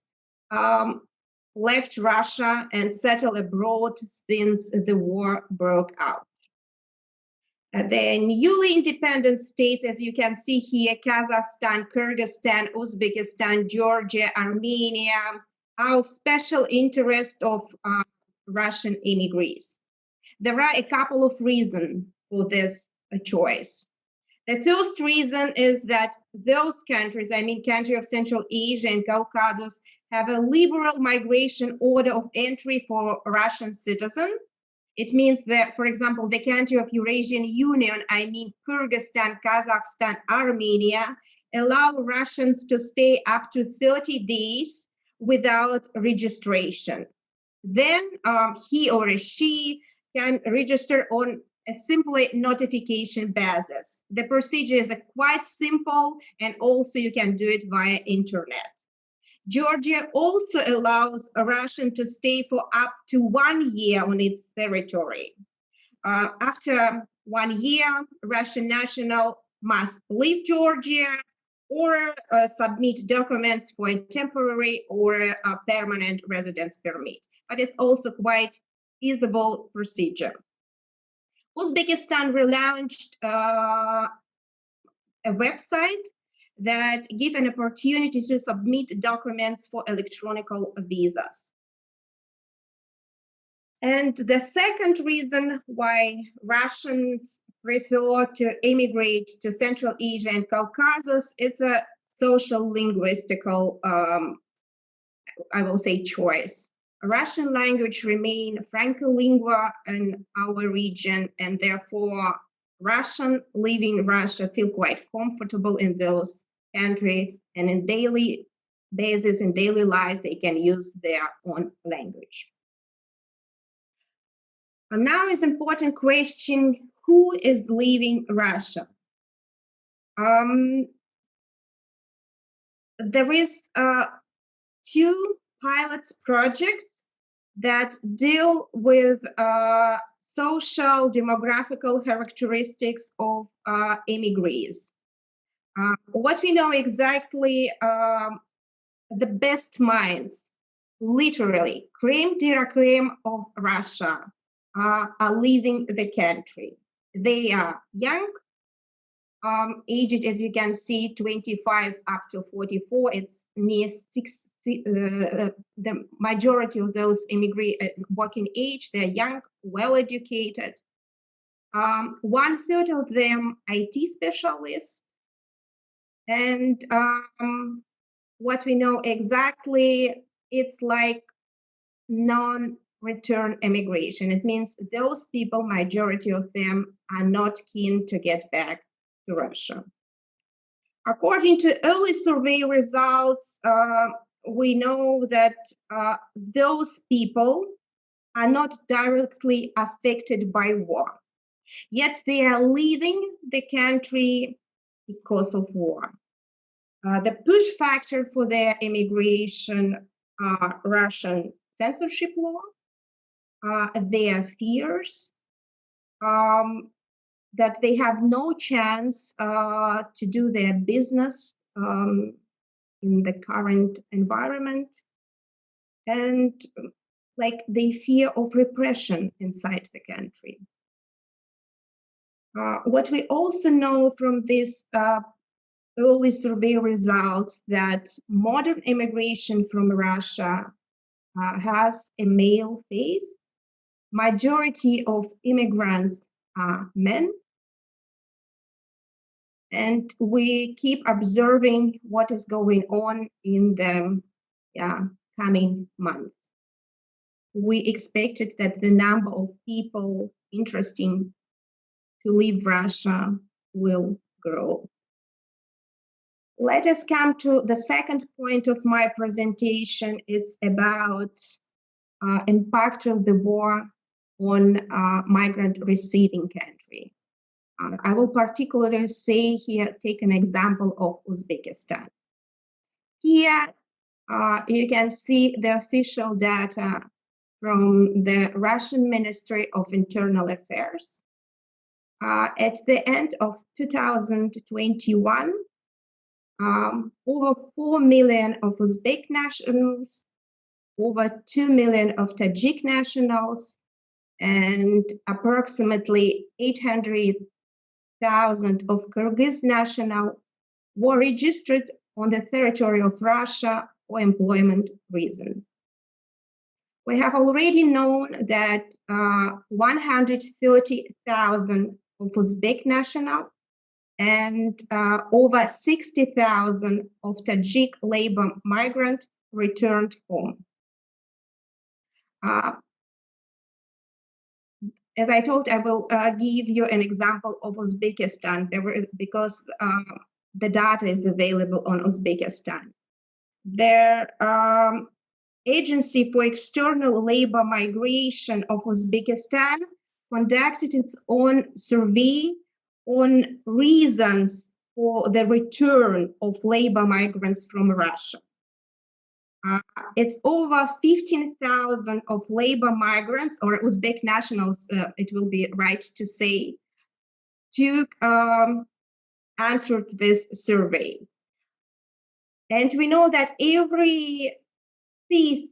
left Russia and settled abroad since the war broke out. The newly independent states, as you can see here, Kazakhstan, Kyrgyzstan, Uzbekistan, Georgia, Armenia, are of special interest of Russian immigrants. There are a couple of reasons for this choice. The first reason is that those countries, I mean countries of Central Asia and Caucasus, have a liberal migration order of entry for Russian citizens. It means that, for example, the country of Eurasian Union, I mean Kyrgyzstan, Kazakhstan, Armenia, allow Russians to stay up to 30 days without registration. Then he or she can register on a simple notification basis. The procedure is quite simple, and also you can do it via internet. Georgia also allows a Russian to stay for up to 1 year on its territory. After 1 year, Russian national must leave Georgia or submit documents for a temporary or a permanent residence permit. But it's also quite feasible procedure. Uzbekistan relaunched a website that give an opportunity to submit documents for electronic visas. And the second reason why Russians prefer to immigrate to Central Asia and Caucasus, it's a social linguistical, I will say, choice. Russian language remain Franco-lingua in our region, and therefore Russian living in Russia feel quite comfortable in those countries, and in daily basis, in daily life, they can use their own language. And now is important question, who is leaving Russia? There is 2 pilots projects that deal with social demographical characteristics of immigrants. What we know exactly, the best minds, literally, creme de la creme of Russia, are leaving the country. They are young, aged, as you can see, 25 up to 44. It's near 60, the majority of those working age, they're young, well-educated. 1/3 of them IT specialists. And what we know exactly, it's like non-return immigration. It means those people, majority of them, are not keen to get back to Russia. According to early survey results, we know that those people are not directly affected by war, yet they are leaving the country because of war. The push factor for their immigration are Russian censorship law, their fears that they have no chance to do their business in the current environment, and like the fear of repression inside the country. What we also know from this early survey results that modern immigration from Russia has a male face. Majority of immigrants are men. And we keep observing what is going on in the coming months. We expected that the number of people interested to leave Russia will grow. Let us come to the second point of my presentation. It's about impact of the war on migrant receiving country. I will particularly say here, take an example of Uzbekistan. Here, you can see the official data from the Russian Ministry of Internal Affairs. At the end of 2021, over 4 million of Uzbek nationals, over 2 million of Tajik nationals, and approximately 800,000 of Kyrgyz nationals were registered on the territory of Russia for employment reason. We have already known that 130,000 of Uzbek nationals and over 60,000 of Tajik labor migrants returned home. As I told, I will give you an example of Uzbekistan because the data is available on Uzbekistan. Their Agency for External Labor Migration of Uzbekistan conducted its own survey on reasons for the return of labor migrants from Russia. It's over 15,000 of labor migrants or Uzbek nationals, it will be right to say, answered this survey. And we know that every 5th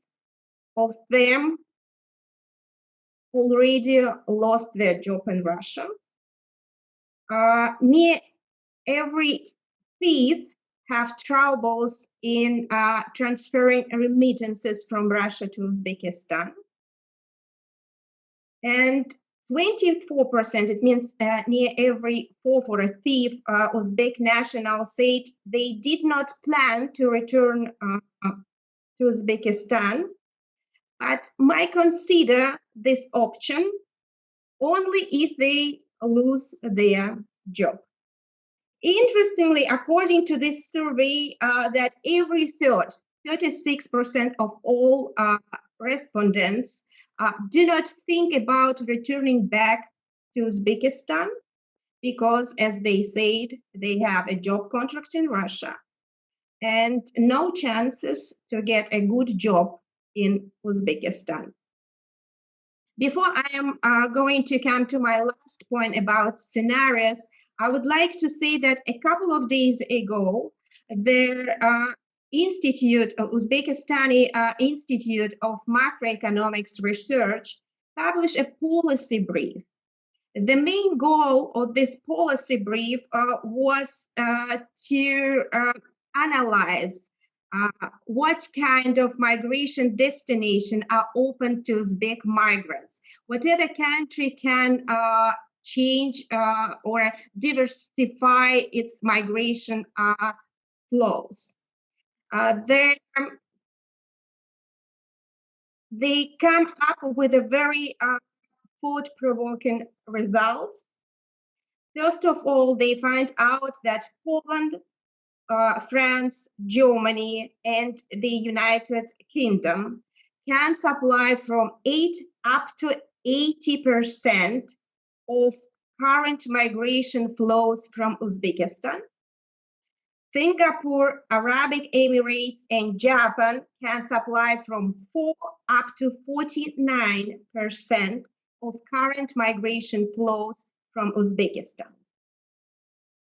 of them already lost their job in Russia. Near every 5th have troubles in transferring remittances from Russia to Uzbekistan. And 24%, it means near every 4th or a 5th Uzbek national said they did not plan to return to Uzbekistan, but might consider this option only if they lose their job. Interestingly, according to this survey, that every 36% of all respondents do not think about returning back to Uzbekistan because, as they said, they have a job contract in Russia and no chances to get a good job in Uzbekistan. Before I am going to come to my last point about scenarios, I would like to say that a couple of days ago, the Uzbekistani Institute of Macroeconomics Research published a policy brief. The main goal of this policy brief was to analyze what kind of migration destination are open to Uzbek migrants. What other country can change or diversify its migration flows. They come up with a very thought-provoking results. First of all, they find out that Poland, France, Germany, and the United Kingdom can supply from 8 up to 80% of current migration flows from Uzbekistan. Singapore, Arabic Emirates, and Japan can supply from 4 up to 49% of current migration flows from Uzbekistan.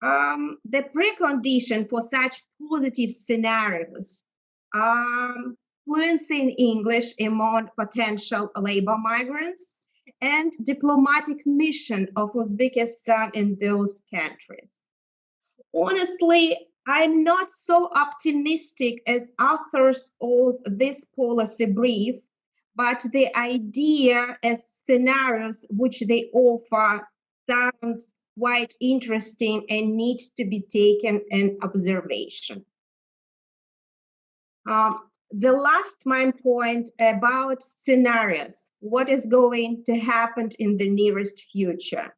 The precondition for such positive scenarios are fluency in English among potential labor migrants and diplomatic mission of Uzbekistan in those countries. Honestly, I'm not so optimistic as authors of this policy brief, but the idea as scenarios which they offer sounds quite interesting and needs to be taken in observation. The last main point about scenarios, what is going to happen in the nearest future.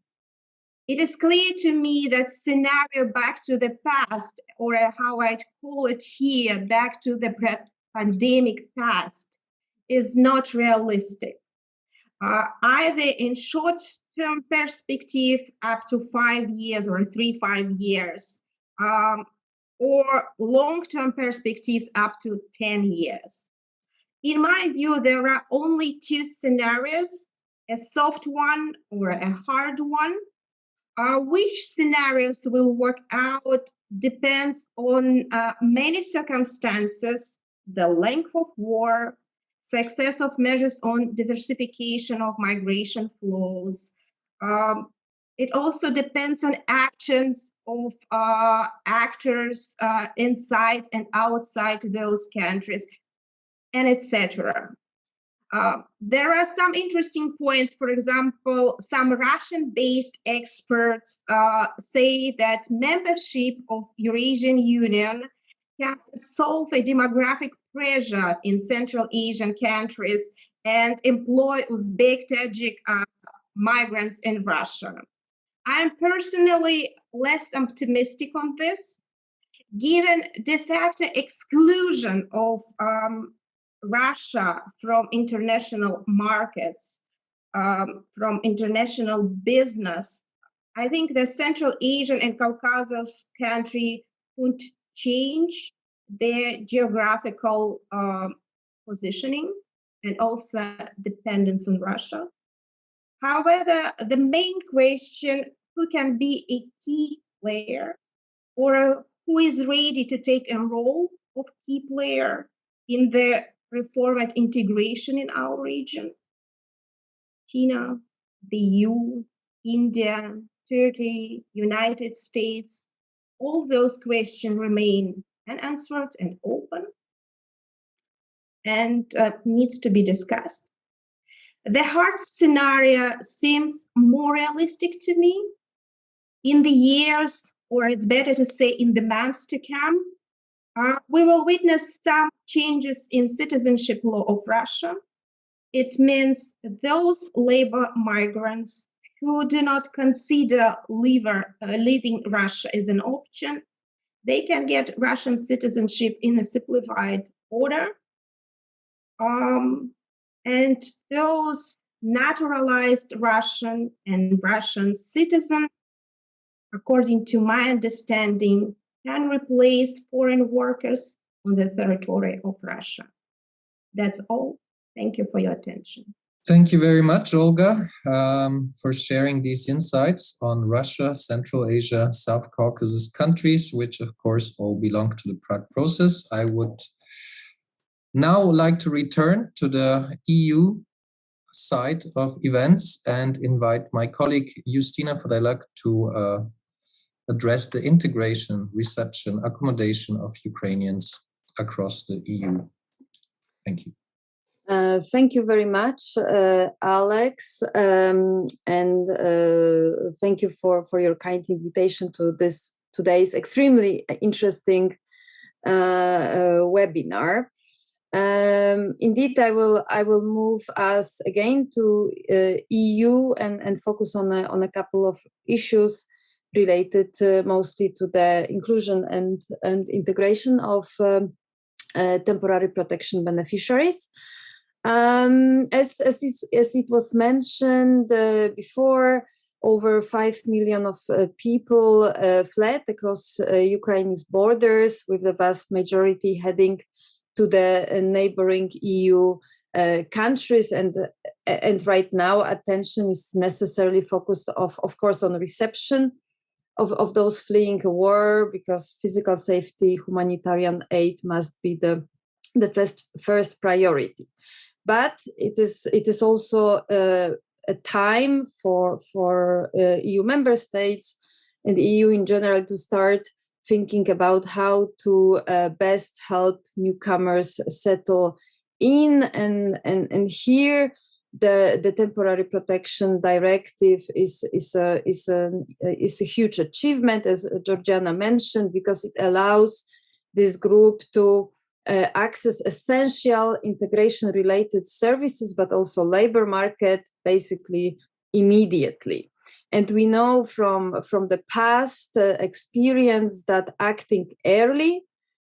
It is clear to me that scenario back to the past, or how I'd call it here, back to the pandemic past, is not realistic. Either in short-term perspective, up to 5 years or 3-5 years, or long-term perspectives up to 10 years. In my view, there are only 2 scenarios, a soft one or a hard one. Which scenarios will work out depends on many circumstances, the length of war, success of measures on diversification of migration flows. It also depends on actions of actors inside and outside those countries, and etc. There are some interesting points. For example, some Russian-based experts say that membership of Eurasian Union can solve a demographic pressure in Central Asian countries and employ Uzbek Tajik migrants in Russia. I'm personally less optimistic on this, given de facto exclusion of Russia from international markets, from international business. I think the Central Asian and Caucasus country could change their geographical positioning and also dependence on Russia. However, the main question, who can be a key player or who is ready to take a role of key player in the reform and integration in our region? China, the EU, India, Turkey, United States, all those questions remain unanswered and open and needs to be discussed. The hard scenario seems more realistic to me. In the years, or it's better to say in the months to come, we will witness some changes in citizenship law of Russia. It means those labor migrants who do not consider leaving Russia as an option, they can get Russian citizenship in a simplified order. And those naturalized Russian and Russian citizens, according to my understanding, can replace foreign workers on the territory of Russia. That's all. Thank you for your attention. Thank you very much, Olga, for sharing these insights on Russia, Central Asia, South Caucasus countries, which of course all belong to the Prague Process. I would now like to return to the EU side of events and invite my colleague Justina Fodelak to address the integration, reception, accommodation of Ukrainians across the EU. Thank you. Thank you very much, Alex, and thank you for your kind invitation to today's extremely interesting webinar. Indeed, I will move us again to EU and focus on a couple of issues related mostly to the inclusion and integration of temporary protection beneficiaries. As it was mentioned before, over 5 million of people fled across Ukraine's borders, with the vast majority heading to the neighboring EU countries. And right now, attention is necessarily focused, of course, on reception of those fleeing a war, because physical safety, humanitarian aid must be the first priority. But it is also a time for EU member states and the EU in general to start thinking about how to best help newcomers settle in. And here the Temporary Protection Directive is a huge achievement, as Georgiana mentioned, because it allows this group to access essential integration-related services, but also labor market, basically immediately. And we know from the past experience that acting early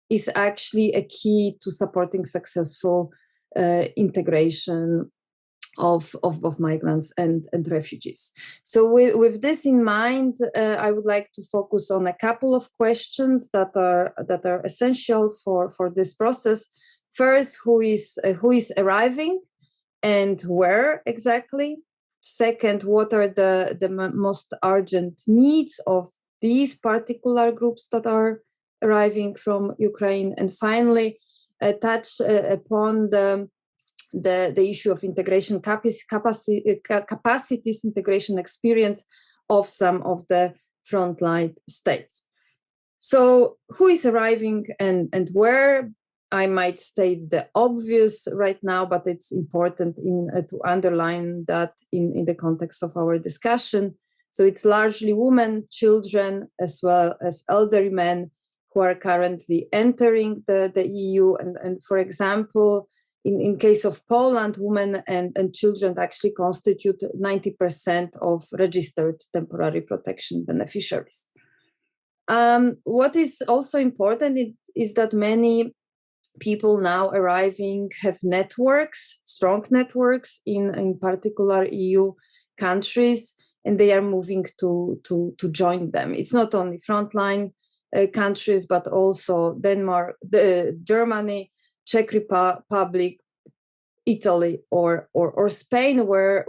is actually a key to supporting successful integration of both migrants and refugees. So with this in mind, I would like to focus on a couple of questions that are essential for this process. First, who is arriving and where exactly? Second, what are the most urgent needs of these particular groups that are arriving from Ukraine? And finally, touch upon the issue of integration capacities, integration experience of some of the frontline states. So who is arriving and where? I might state the obvious right now, but it's important to underline that in the context of our discussion. So it's largely women, children, as well as elderly men who are currently entering the EU. And for example, in case of Poland, women and children actually constitute 90% of registered temporary protection beneficiaries. What is also important is that many people now arriving have networks, strong networks in particular EU countries, and they are moving to join them. It's not only frontline countries, but also Denmark, Germany, Czech Republic, Italy, or Spain, where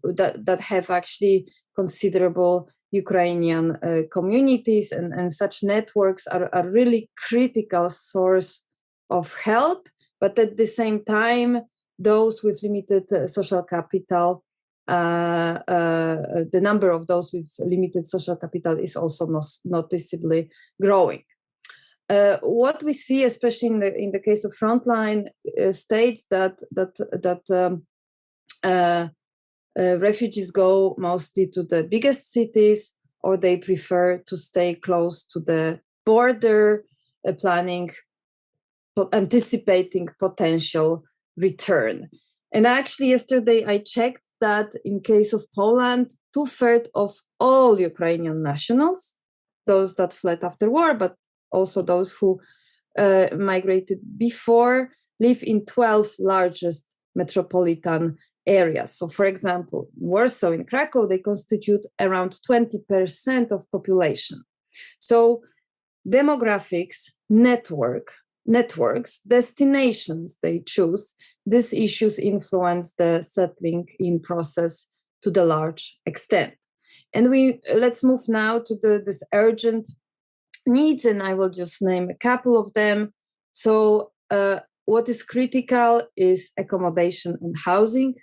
that have actually considerable Ukrainian communities, and such networks are really critical source of help. But at the same time, those with limited social capital, the number of those with limited social capital is also noticeably growing. What we see, especially in the case of frontline states, that refugees go mostly to the biggest cities, or they prefer to stay close to the border, anticipating potential return. And actually, yesterday I checked that in case of Poland, 2/3 of all Ukrainian nationals, those that fled after war, but also those who migrated before, live in 12 largest metropolitan areas. So for example, Warsaw and Krakow, they constitute around 20% of population. So demographics, networks, destinations they choose, these issues influence the settling in process to the large extent. And let's move now to this urgent needs, and I will just name a couple of them. So what is critical is accommodation and housing.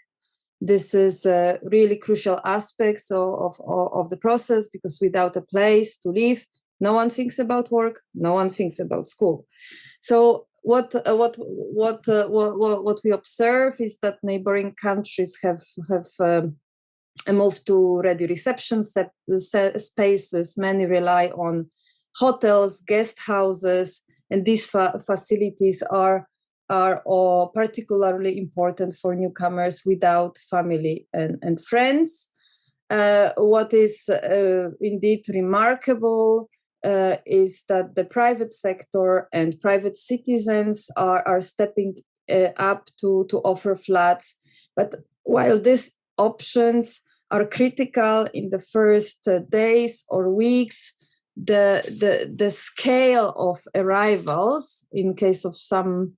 This is a really crucial aspects of the process, because without a place to live, no one thinks about work, no one thinks about school. So what we observe is that neighboring countries have moved to ready reception spaces. Many rely on hotels, guest houses, and these facilities are particularly important for newcomers without family and friends. What is indeed remarkable is that the private sector and private citizens are stepping up to offer flats. But while these options are critical in the first days or weeks, the scale of arrivals in case of some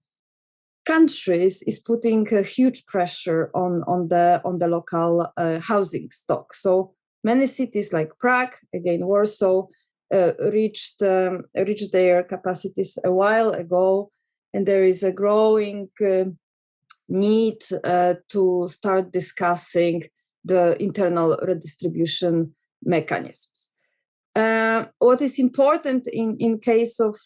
countries is putting a huge pressure on the local housing stock. So many cities like Prague, again Warsaw, reached their capacities a while ago, and there is a growing need to start discussing the internal redistribution mechanisms. What is important in case of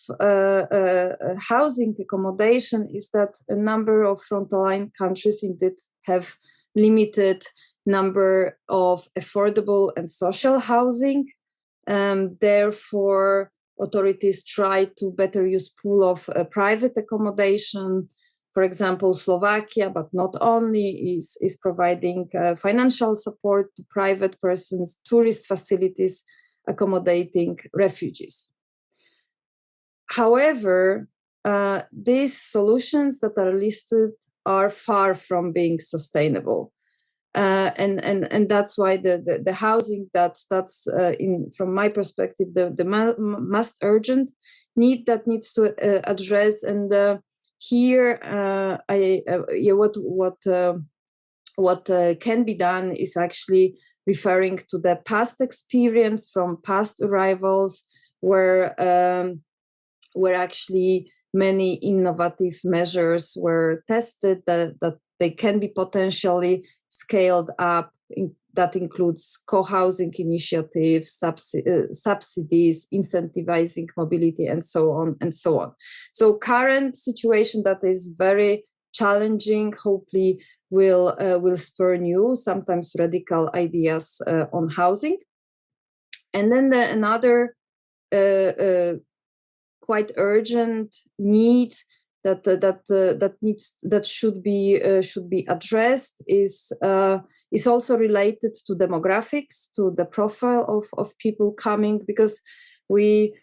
housing accommodation is that a number of frontline countries indeed have limited number of affordable and social housing. Therefore, authorities try to better use pool of private accommodation. For example, Slovakia, but not only, is providing financial support to private persons, tourist facilities, accommodating refugees. However, these solutions that are listed are far from being sustainable. And that's why the housing that's from my perspective, the most urgent need that needs to address. And here, what can be done is actually referring to the past experience from past arrivals, where actually many innovative measures were tested that they can be potentially scaled up. That includes co-housing initiatives, subsidies, incentivizing mobility, and so on and so on. So current situation that is very challenging, hopefully will spur new, sometimes radical ideas on housing. And then another quite urgent need that should be addressed is also related to demographics, to the profile of people coming, because we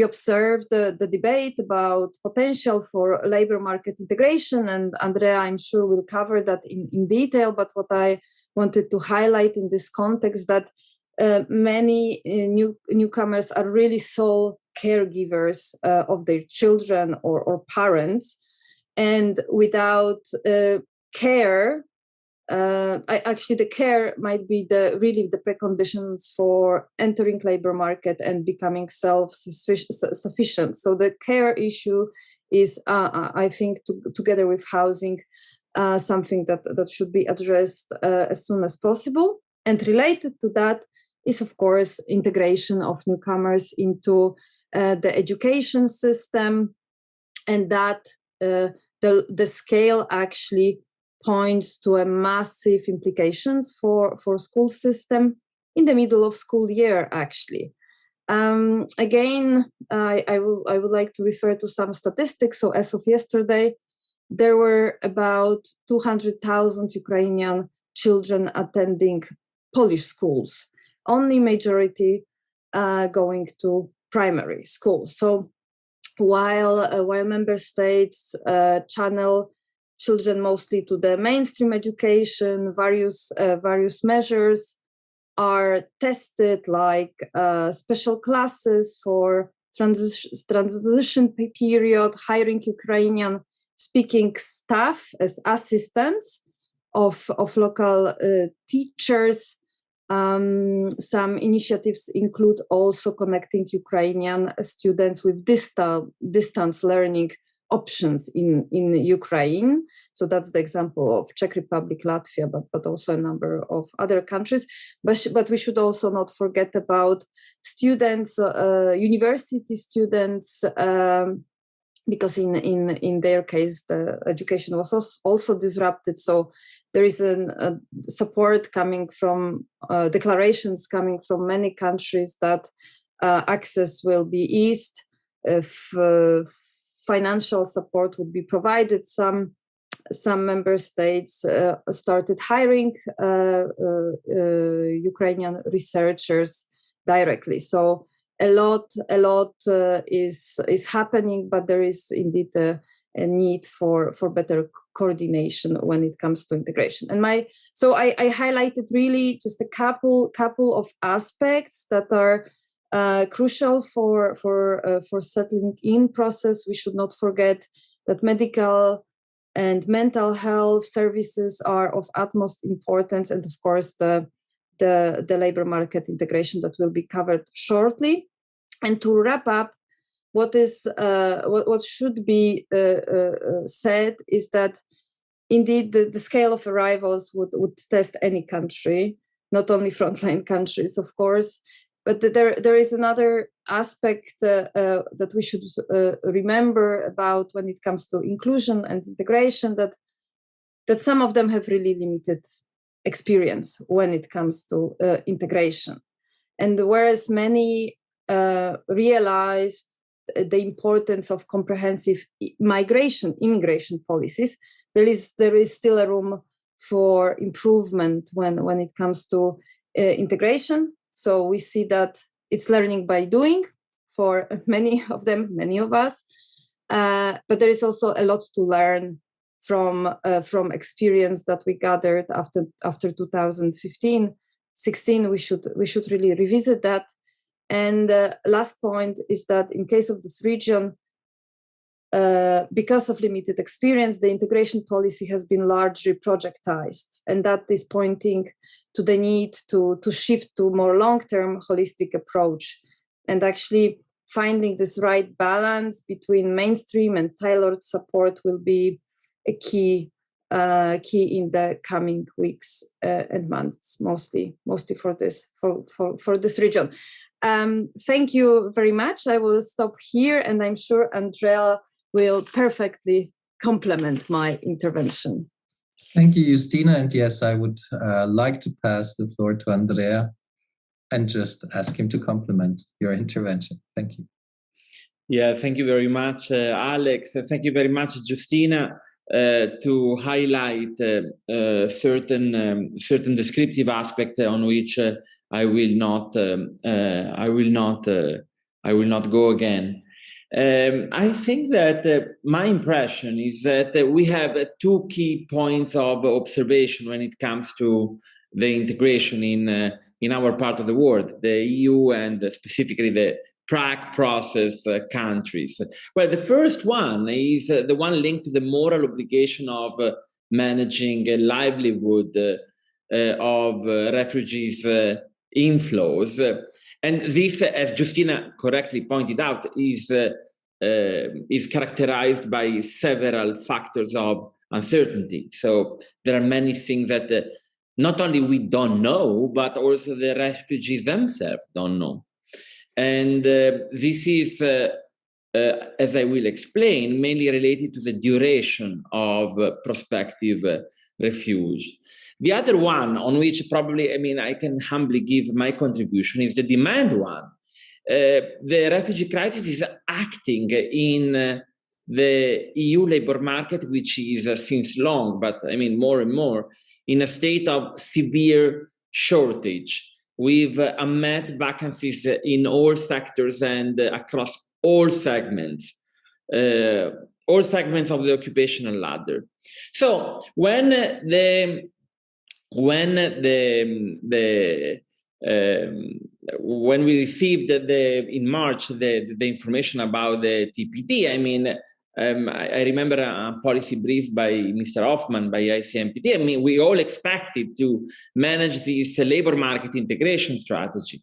observed the debate about potential for labor market integration, and Andrea, I'm sure, will cover that in detail. But what I wanted to highlight in this context, that many newcomers are really sole caregivers of their children or parents, and without care, actually the care might be really the preconditions for entering labor market and becoming self-sufficient. So the care issue is, I think, together with housing, something that should be addressed as soon as possible. And related to that is, of course, integration of newcomers into the education system, and that the scale actually points to a massive implications for school system in the middle of school year, actually. Again, I would like to refer to some statistics. So as of yesterday, there were about 200,000 Ukrainian children attending Polish schools, only majority going to primary school. So while member states channel children mostly to the mainstream education, various measures are tested, like special classes for transition period, hiring Ukrainian speaking staff as assistants of local teachers. Some initiatives include also connecting Ukrainian students with distance learning options in Ukraine. So that's the example of Czech Republic, Latvia, but also a number of other countries. But we should also not forget about students, university students, because in their case, the education was also disrupted. So there is a support coming from declarations coming from many countries that access will be eased, if financial support would be provided. Some member states started hiring Ukrainian researchers directly. So a lot is happening, but there is indeed a need for better coordination when it comes to integration. And so I highlighted really just a couple of aspects that are crucial for settling in process. We should not forget that medical and mental health services are of utmost importance, and of course the labor market integration that will be covered shortly. And to wrap up, what should be said is that indeed the scale of arrivals would test any country, not only frontline countries, of course. But there is another aspect that we should remember about when it comes to inclusion and integration, that some of them have really limited experience when it comes to integration. And whereas many realized the importance of comprehensive immigration policies, there is still a room for improvement when it comes to integration. So we see that it's learning by doing for many of us, but there is also a lot to learn from experience that we gathered after 2015, 16. We should really revisit that. And last point is that in case of this region, because of limited experience, the integration policy has been largely projectized, and that is pointing to the need to shift to more long-term holistic approach, and actually finding this right balance between mainstream and tailored support will be a key in the coming weeks and months, mostly for this region. Thank you very much. I will stop here, and I'm sure Andrea will perfectly complement my intervention. Thank you, Justina. And yes, I would like to pass the floor to Andrea and just ask him to complement your intervention. Thank you. Yeah, thank you very much, Alex. Thank you very much, Justina, to highlight certain descriptive aspects on which I will not go again. I think that my impression is that we have two key points of observation when it comes to the integration in our part of the world, the EU and specifically the Prague Process countries. Well, the first one is the one linked to the moral obligation of managing a livelihood of refugees' inflows. And this, as Justina correctly pointed out, is characterized by several factors of uncertainty. So there are many things that not only we don't know, but also the refugees themselves don't know. And this is, as I will explain, mainly related to the duration of prospective refuge. The other one on which probably, I can humbly give my contribution is the demand one. The refugee crisis is acting in the EU labor market, which is since long, but more and more, in a state of severe shortage, with unmet vacancies in all sectors and across all segments of the occupational ladder. So when we received in March the information about the TPD, I remember a policy brief by Mr. Hoffman, by ICMPT. We all expected to manage this labor market integration strategy.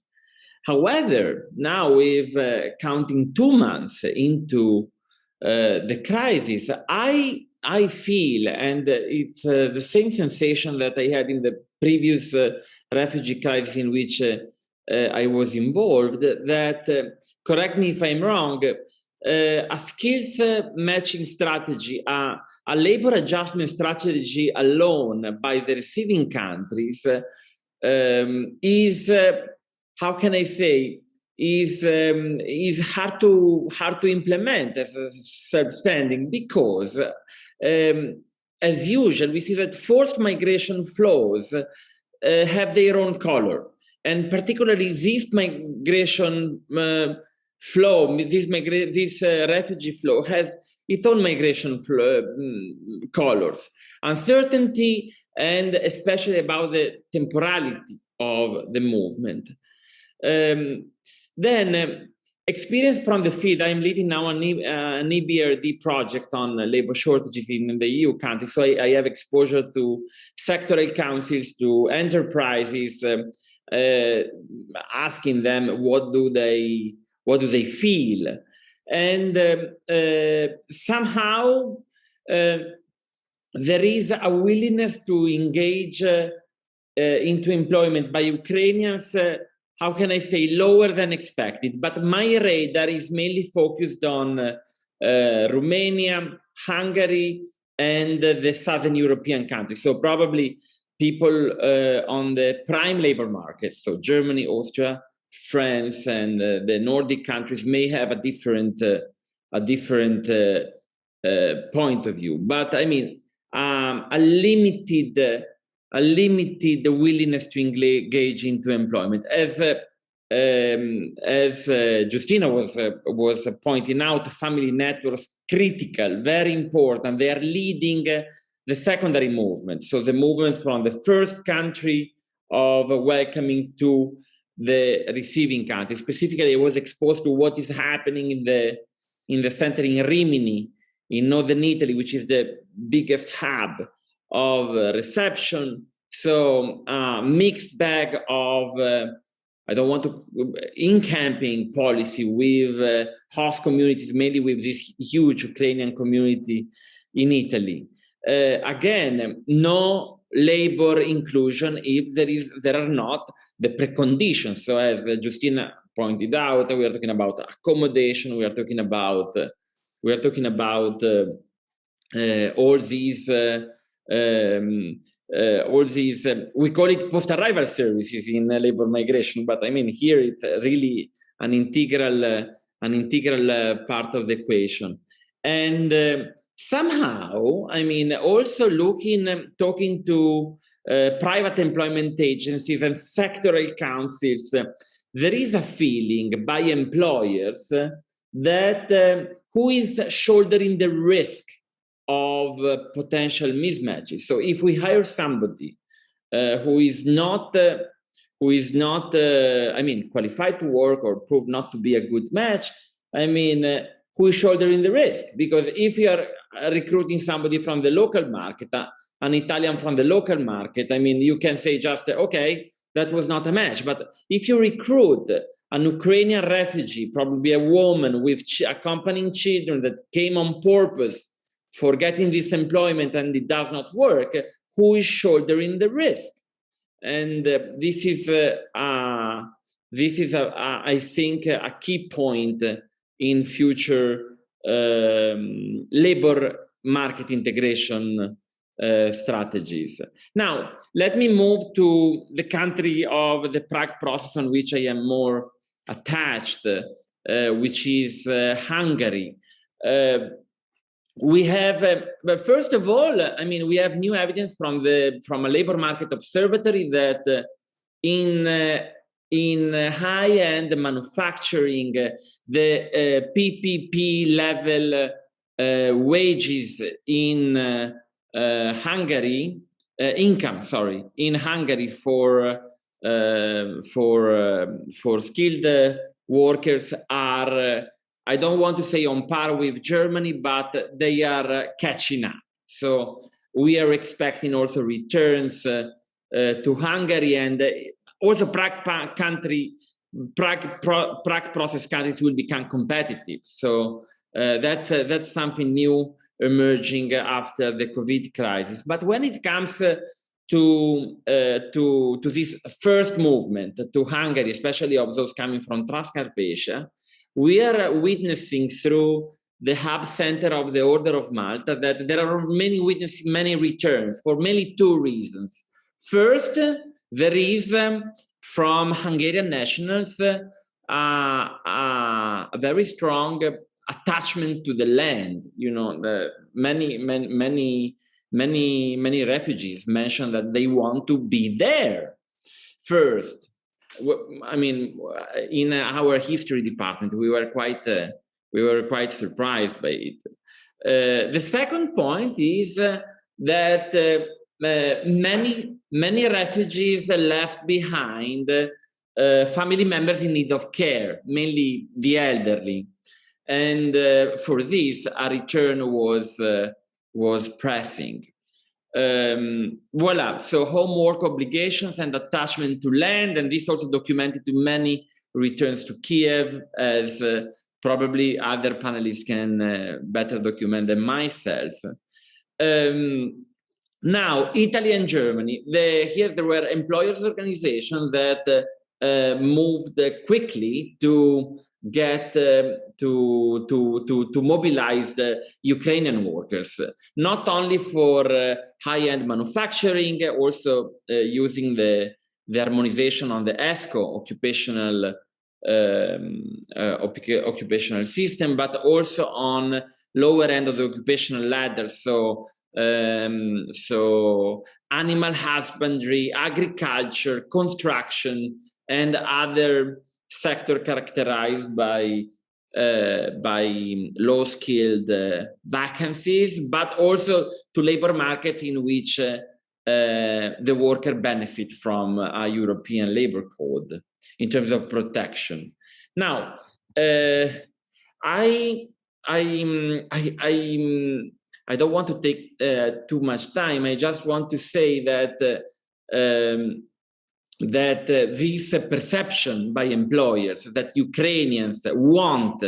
However, now we've counting 2 months into the crisis, I feel, and it's the same sensation that I had in the previous refugee crisis in which I was involved, that, correct me if I'm wrong, a skills matching strategy, a labor adjustment strategy alone by the receiving countries is, how can I say, is hard to implement as a self-standing, because as usual we see that forced migration flows have their own color, and particularly this migration flow, this refugee flow has its own migration colors, uncertainty, and especially about the temporality of the movement. Then experience from the field. I'm leading now an EBRD project on labor shortages in the EU countries. So I have exposure to sectoral councils, to enterprises, asking them what do they feel, and somehow there is a willingness to engage into employment by Ukrainians. How can I say, lower than expected, but my radar is mainly focused on Romania, Hungary, and the Southern European countries. So probably people on the prime labor market, so Germany, Austria, France, and the Nordic countries may have a different point of view. But I mean, a limited willingness to engage into employment, as Justina was pointing out. Family networks, critical, very important. They are leading the secondary movement. So the movement from the first country of welcoming to the receiving country. Specifically, I was exposed to what is happening in the center in Rimini, in northern Italy, which is the biggest hub of reception. So mixed bag of I don't want to in-camping policy with host communities, mainly with this huge Ukrainian community in Italy. Again, no labor inclusion if there are not the preconditions. So as Justina pointed out, we are talking about accommodation. We are talking about all these we call it post-arrival services in labor migration, but I mean here it's really an integral part of the equation. And somehow, I mean, also talking to private employment agencies and sectoral councils, there is a feeling by employers that who is shouldering the risk of potential mismatches. So if we hire somebody who is not I mean, qualified to work or proved not to be a good match, I mean, who is shouldering the risk? Because if you are recruiting somebody from the local market, an Italian from the local market, I mean, you can say just, okay, that was not a match. But if you recruit an Ukrainian refugee, probably a woman with accompanying children that came on purpose for getting this employment and it does not work, who is shouldering the risk? And this is, I think, a key point in future labor market integration strategies. Now, let me move to the country of the Prague Process on which I am more attached, which is Hungary. We have, but first of all, I mean, we have new evidence from a labor market observatory that in high-end manufacturing, the PPP level wages in Hungary, in Hungary for skilled workers are, I don't want to say on par with Germany, but they are catching up. So we are expecting also returns to Hungary, and also Prague Process countries will become competitive. So That's something new emerging after the COVID crisis. But when it comes to this first movement to Hungary, especially of those coming from Transcarpathia, we are witnessing through the hub center of the Order of Malta that there are many returns for mainly two reasons. First, there is from Hungarian nationals a very strong attachment to the land. You know, many refugees mention that they want to be there first. I mean, in our history department, we were quite surprised by it. The second point is that many refugees left behind family members in need of care, mainly the elderly, and for this a return was pressing. Voila, so homework obligations and attachment to land, and this also documented to many returns to Kiev, as probably other panelists can better document than myself. Now, Italy and Germany, here there were employers' organizations that moved quickly to get to mobilize the Ukrainian workers, not only for high-end manufacturing, also using the harmonization on the ESCO occupational system, but also on lower end of the occupational ladder. So animal husbandry, agriculture, construction, and other sector characterized by low-skilled vacancies, but also to labor markets in which the worker benefit from a European labor code in terms of protection. Now, I don't want to take too much time. I just want to say that this perception by employers that Ukrainians want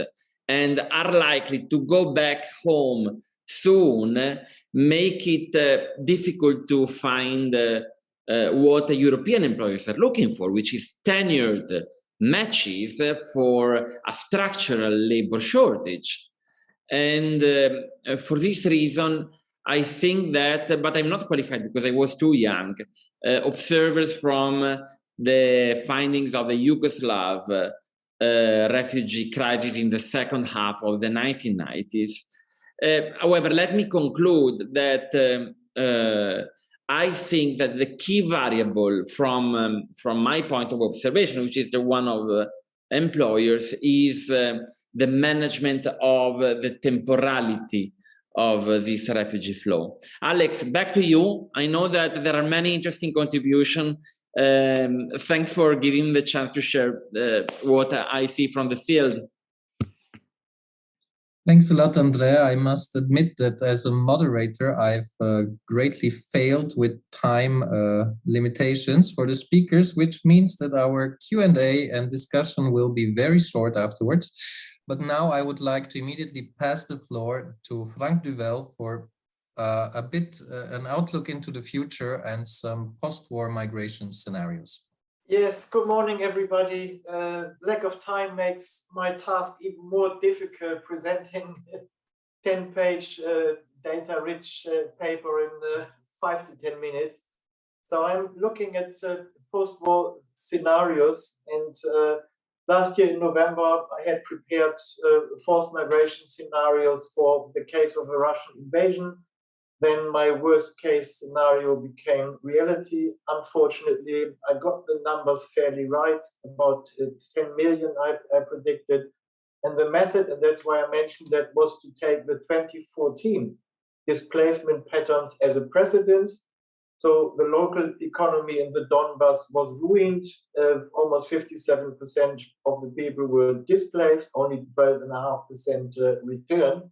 and are likely to go back home soon make it difficult to find what the European employers are looking for, which is tenured matches for a structural labor shortage. And for this reason, I think that, but I'm not qualified because I was too young, observers from the findings of the Yugoslav refugee crisis in the second half of the 1990s. However, let me conclude that I think that the key variable from my point of observation, which is the one of employers, is the management of the temporality of this refugee flow. Alex, back to you. I know that there are many interesting contributions. Thanks for giving the chance to share what I see from the field. Thanks a lot, Andrea. I must admit that as a moderator, I've greatly failed with time limitations for the speakers, which means that our Q&A and discussion will be very short afterwards. But now I would like to immediately pass the floor to Frank Duvel for a bit an outlook into the future and some post-war migration scenarios. Yes, good morning, everybody. Lack of time makes my task even more difficult, presenting a 10-page data-rich paper in 5 to 10 minutes. So I'm looking at post-war scenarios, and last year in November, I had prepared forced migration scenarios for the case of a Russian invasion. Then my worst case scenario became reality. Unfortunately, I got the numbers fairly right, about 10 million I predicted. And the method, and that's why I mentioned that, was to take the 2014 displacement patterns as a precedent. So the local economy in the Donbass was ruined. Almost 57% of the people were displaced, only 12.5% returned.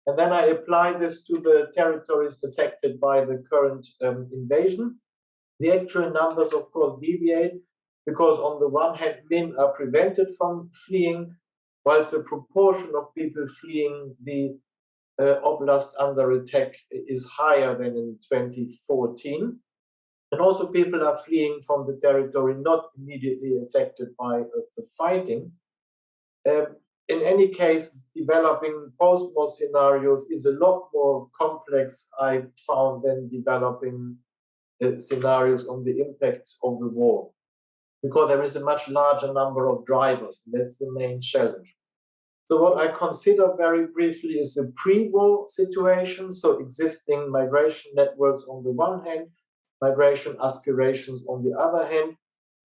And then I apply this to the territories affected by the current invasion. The actual numbers, of course, deviate because on the one hand, men are prevented from fleeing, whilst the proportion of people fleeing the oblast under attack is higher than in 2014. And also people are fleeing from the territory not immediately affected by the fighting. In any case, developing post-war scenarios is a lot more complex, I found, than developing scenarios on the impact of the war, because there is a much larger number of drivers. That's the main challenge. So what I consider very briefly is a pre-war situation, so existing migration networks on the one hand, migration aspirations on the other hand,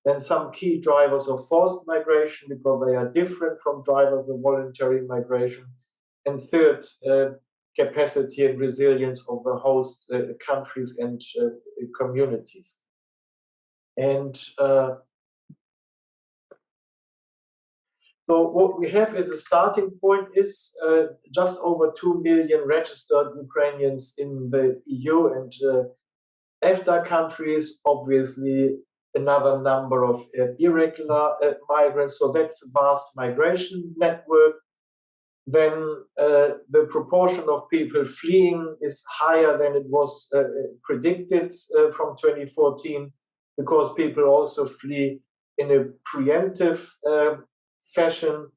then some key drivers of forced migration because they are different from drivers of voluntary migration, and third, capacity and resilience of the host countries and communities. And so what we have as a starting point is just over 2 million registered Ukrainians in the EU and EFTA countries, obviously another number of irregular migrants. So that's a vast migration network. Then the proportion of people fleeing is higher than it was predicted from 2014, because people also flee in a preemptive fashion.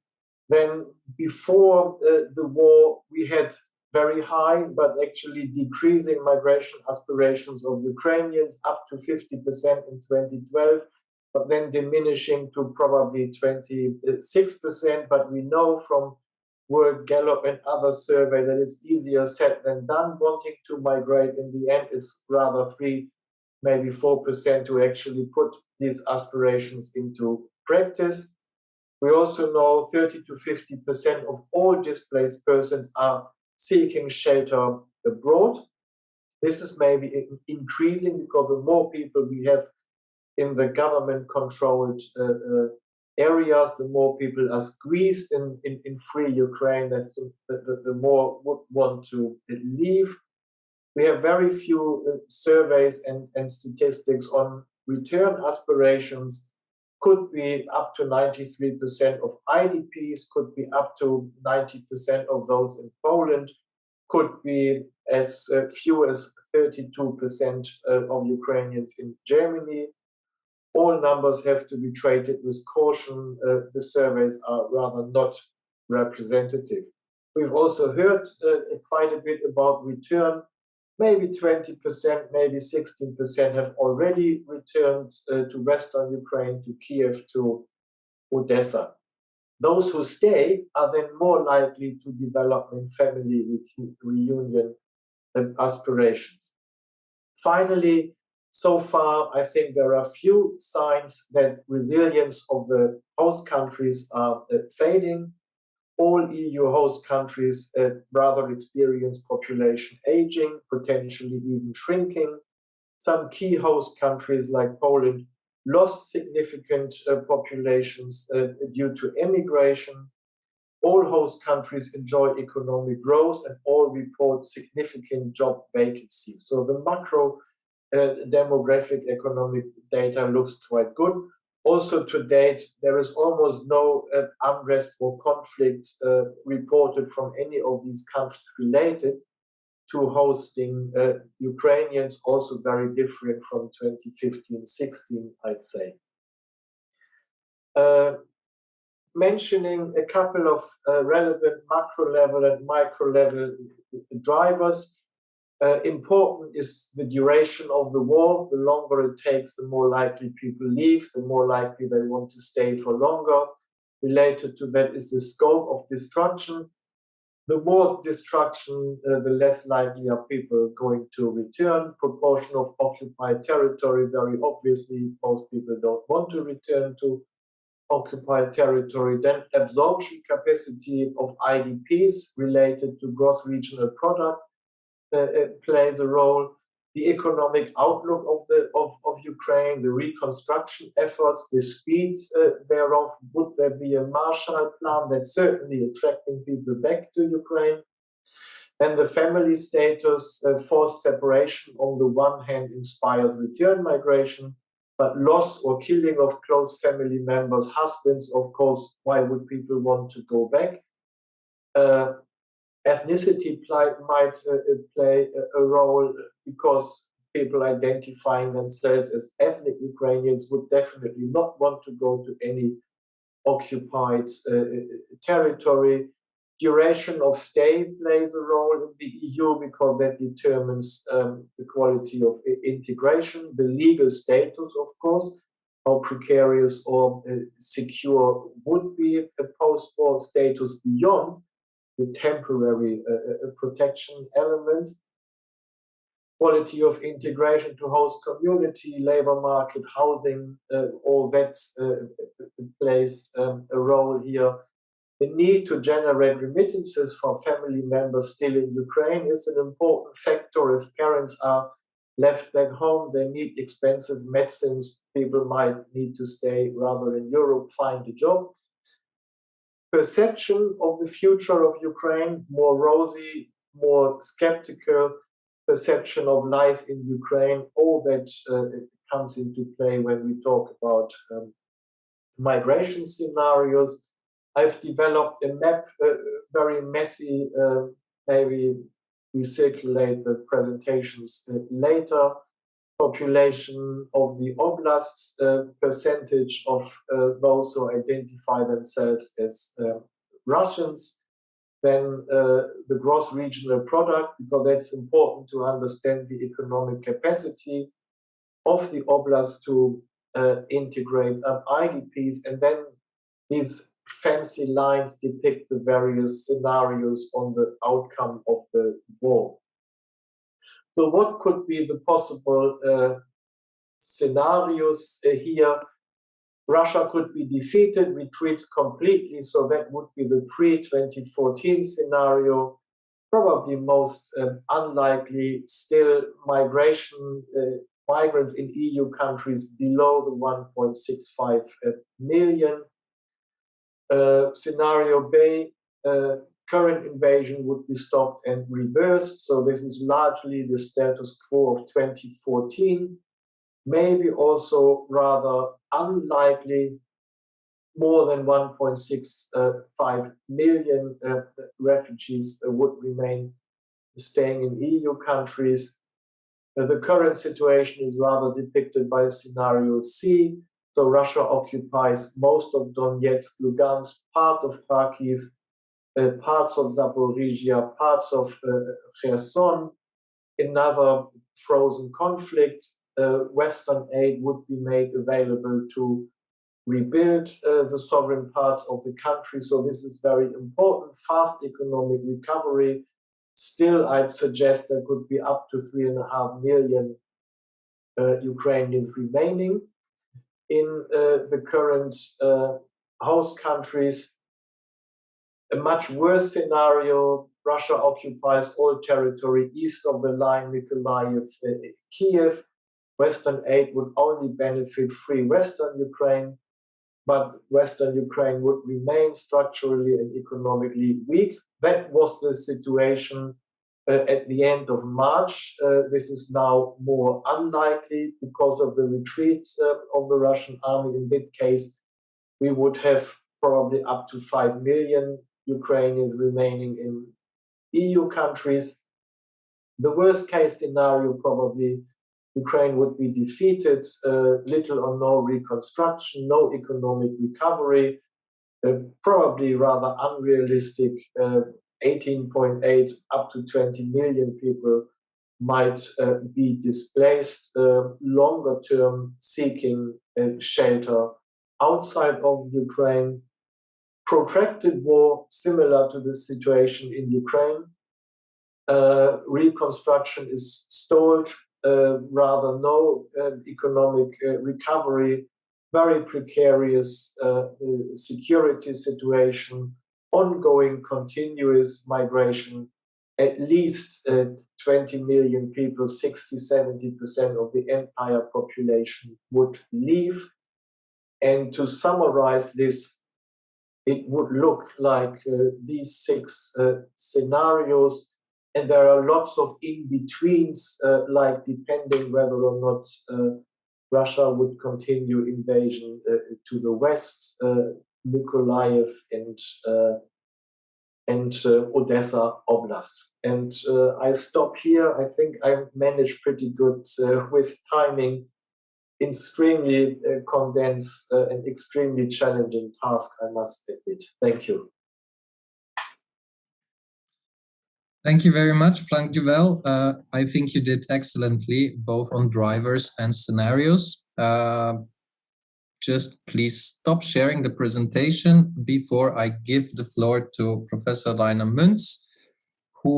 Then before the war, we had very high, but actually decreasing migration aspirations of Ukrainians up to 50% in 2012, but then diminishing to probably 26%. But we know from World Gallup and other surveys that it's easier said than done. Wanting to migrate in the end is rather 3, maybe 4% to actually put these aspirations into practice. We also know 30 to 50% of all displaced persons are seeking shelter abroad. This is maybe increasing because the more people we have in the government-controlled areas, the more people are squeezed in free Ukraine, the more would want to leave. We have very few surveys and statistics on return aspirations. Could be up to 93% of IDPs, could be up to 90% of those in Poland, could be as few as 32% of Ukrainians in Germany. All numbers have to be treated with caution. The surveys are rather not representative. We've also heard quite a bit about return. Maybe 20%, maybe 16% have already returned to Western Ukraine, to Kiev, to Odessa. Those who stay are then more likely to develop in family reunion aspirations. Finally, so far, I think there are few signs that resilience of the host countries are fading. All EU host countries rather experience population aging, potentially even shrinking. Some key host countries like Poland lost significant populations due to emigration. All host countries enjoy economic growth and all report significant job vacancies. So the macro demographic economic data looks quite good. Also, to date, there is almost no unrest or conflict reported from any of these countries related to hosting Ukrainians, also very different from 2015-16, I'd say. Mentioning a couple of relevant macro level and micro level drivers. Important is the duration of the war. The longer it takes, the more likely people leave, the more likely they want to stay for longer. Related to that is the scope of destruction. The more destruction, the less likely are people going to return. Proportion of occupied territory, very obviously, most people don't want to return to occupied territory. Then absorption capacity of IDPs related to gross regional product plays a role. The economic outlook of Ukraine, the reconstruction efforts, the speed thereof. Would there be a Marshall Plan that's certainly attracting people back to Ukraine? And the family status, forced separation on the one hand inspires return migration. But loss or killing of close family members, husbands, of course, why would people want to go back? Ethnicity might play a role, because people identifying themselves as ethnic Ukrainians would definitely not want to go to any occupied territory. Duration of stay plays a role in the EU, because that determines the quality of integration, the legal status, of course, how precarious or secure would be a post-war status beyond the temporary protection element. Quality of integration to host community, labor market, housing, all that plays a role here. The need to generate remittances from family members still in Ukraine is an important factor. If parents are left back home, they need expensive medicines. People might need to stay rather in Europe, find a job. Perception of the future of Ukraine, more rosy, more skeptical. Perception of life in Ukraine, all that comes into play when we talk about migration scenarios. I've developed a map, very messy, maybe we circulate the presentations later. Population of the oblasts, percentage of those who identify themselves as Russians. Then the gross regional product, because that's important to understand the economic capacity of the oblast to integrate IDPs. And then these fancy lines depict the various scenarios on the outcome of the war. So what could be the possible scenarios here? Russia could be defeated, retreats completely, so that would be the pre-2014 scenario. Probably most unlikely, still migration, migrants in EU countries below the 1.65 million. Scenario B, current invasion would be stopped and reversed, so this is largely the status quo of 2014. Maybe also rather unlikely, more than 1.65 million refugees would remain staying in EU countries. The current situation is rather depicted by scenario C. So Russia occupies most of Donetsk, Lugansk, part of Kharkiv, parts of Zaporizhia, parts of Kherson, another frozen conflict. Western aid would be made available to rebuild the sovereign parts of the country. So this is very important. Fast economic recovery. Still, I'd suggest there could be up to 3.5 million Ukrainians remaining in the current host countries. A much worse scenario, Russia occupies all territory east of the line, Mykolaiv, Kiev. Western aid would only benefit free Western Ukraine, but Western Ukraine would remain structurally and economically weak. That was the situation at the end of March. This is now more unlikely because of the retreat of the Russian army. In that case, we would have probably up to 5 million Ukrainians remaining in EU countries. The worst case scenario, probably Ukraine would be defeated, little or no reconstruction, no economic recovery, probably rather unrealistic. 18.8 up to 20 million people might be displaced, longer term seeking shelter outside of Ukraine. Protracted war, similar to the situation in Ukraine. Reconstruction is stalled, rather no economic recovery, very precarious security situation, ongoing continuous migration, at least 20 million people, 60-70% of the entire population would leave. And to summarize this, it would look like these 6 scenarios, and there are lots of in-betweens, like depending whether or not Russia would continue invasion to the west, Mykolaiv and Odessa Oblast. And I stop here. I think I managed pretty good with timing. Extremely condensed and extremely challenging task, I must admit. Thank you. Thank you very much, Frank Duvel. I think you did excellently, both on drivers and scenarios. Just please stop sharing the presentation before I give the floor to Professor Rainer Münz, who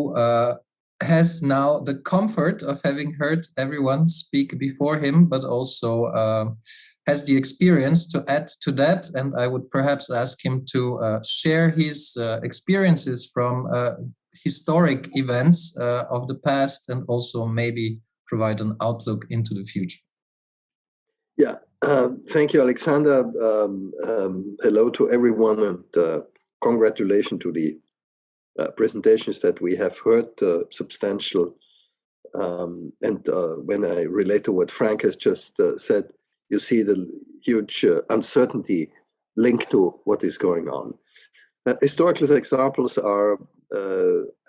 has now the comfort of having heard everyone speak before him, but also has the experience to add to that. And I would perhaps ask him to share his experiences from historic events of the past, and also maybe provide an outlook into the future. Yeah, thank you, Alexander. Hello to everyone, and congratulations to the presentations that we have heard, substantial. And when I relate to what Frank has just said, you see the huge uncertainty linked to what is going on. Historical examples are,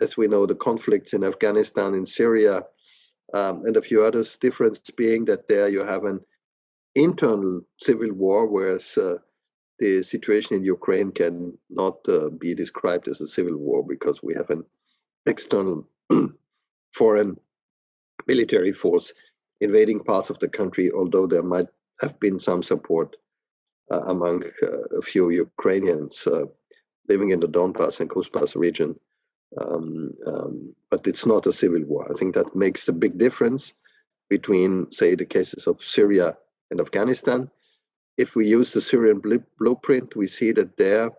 as we know, the conflicts in Afghanistan, in Syria, and a few others. Difference being that there you have an internal civil war, whereas the situation in Ukraine can not be described as a civil war, because we have an external foreign military force invading parts of the country, although there might have been some support among a few Ukrainians living in the Donbass and Kuzbass region. But it's not a civil war. I think that makes a big difference between, say, the cases of Syria and Afghanistan. If we use the Syrian blueprint, we see that there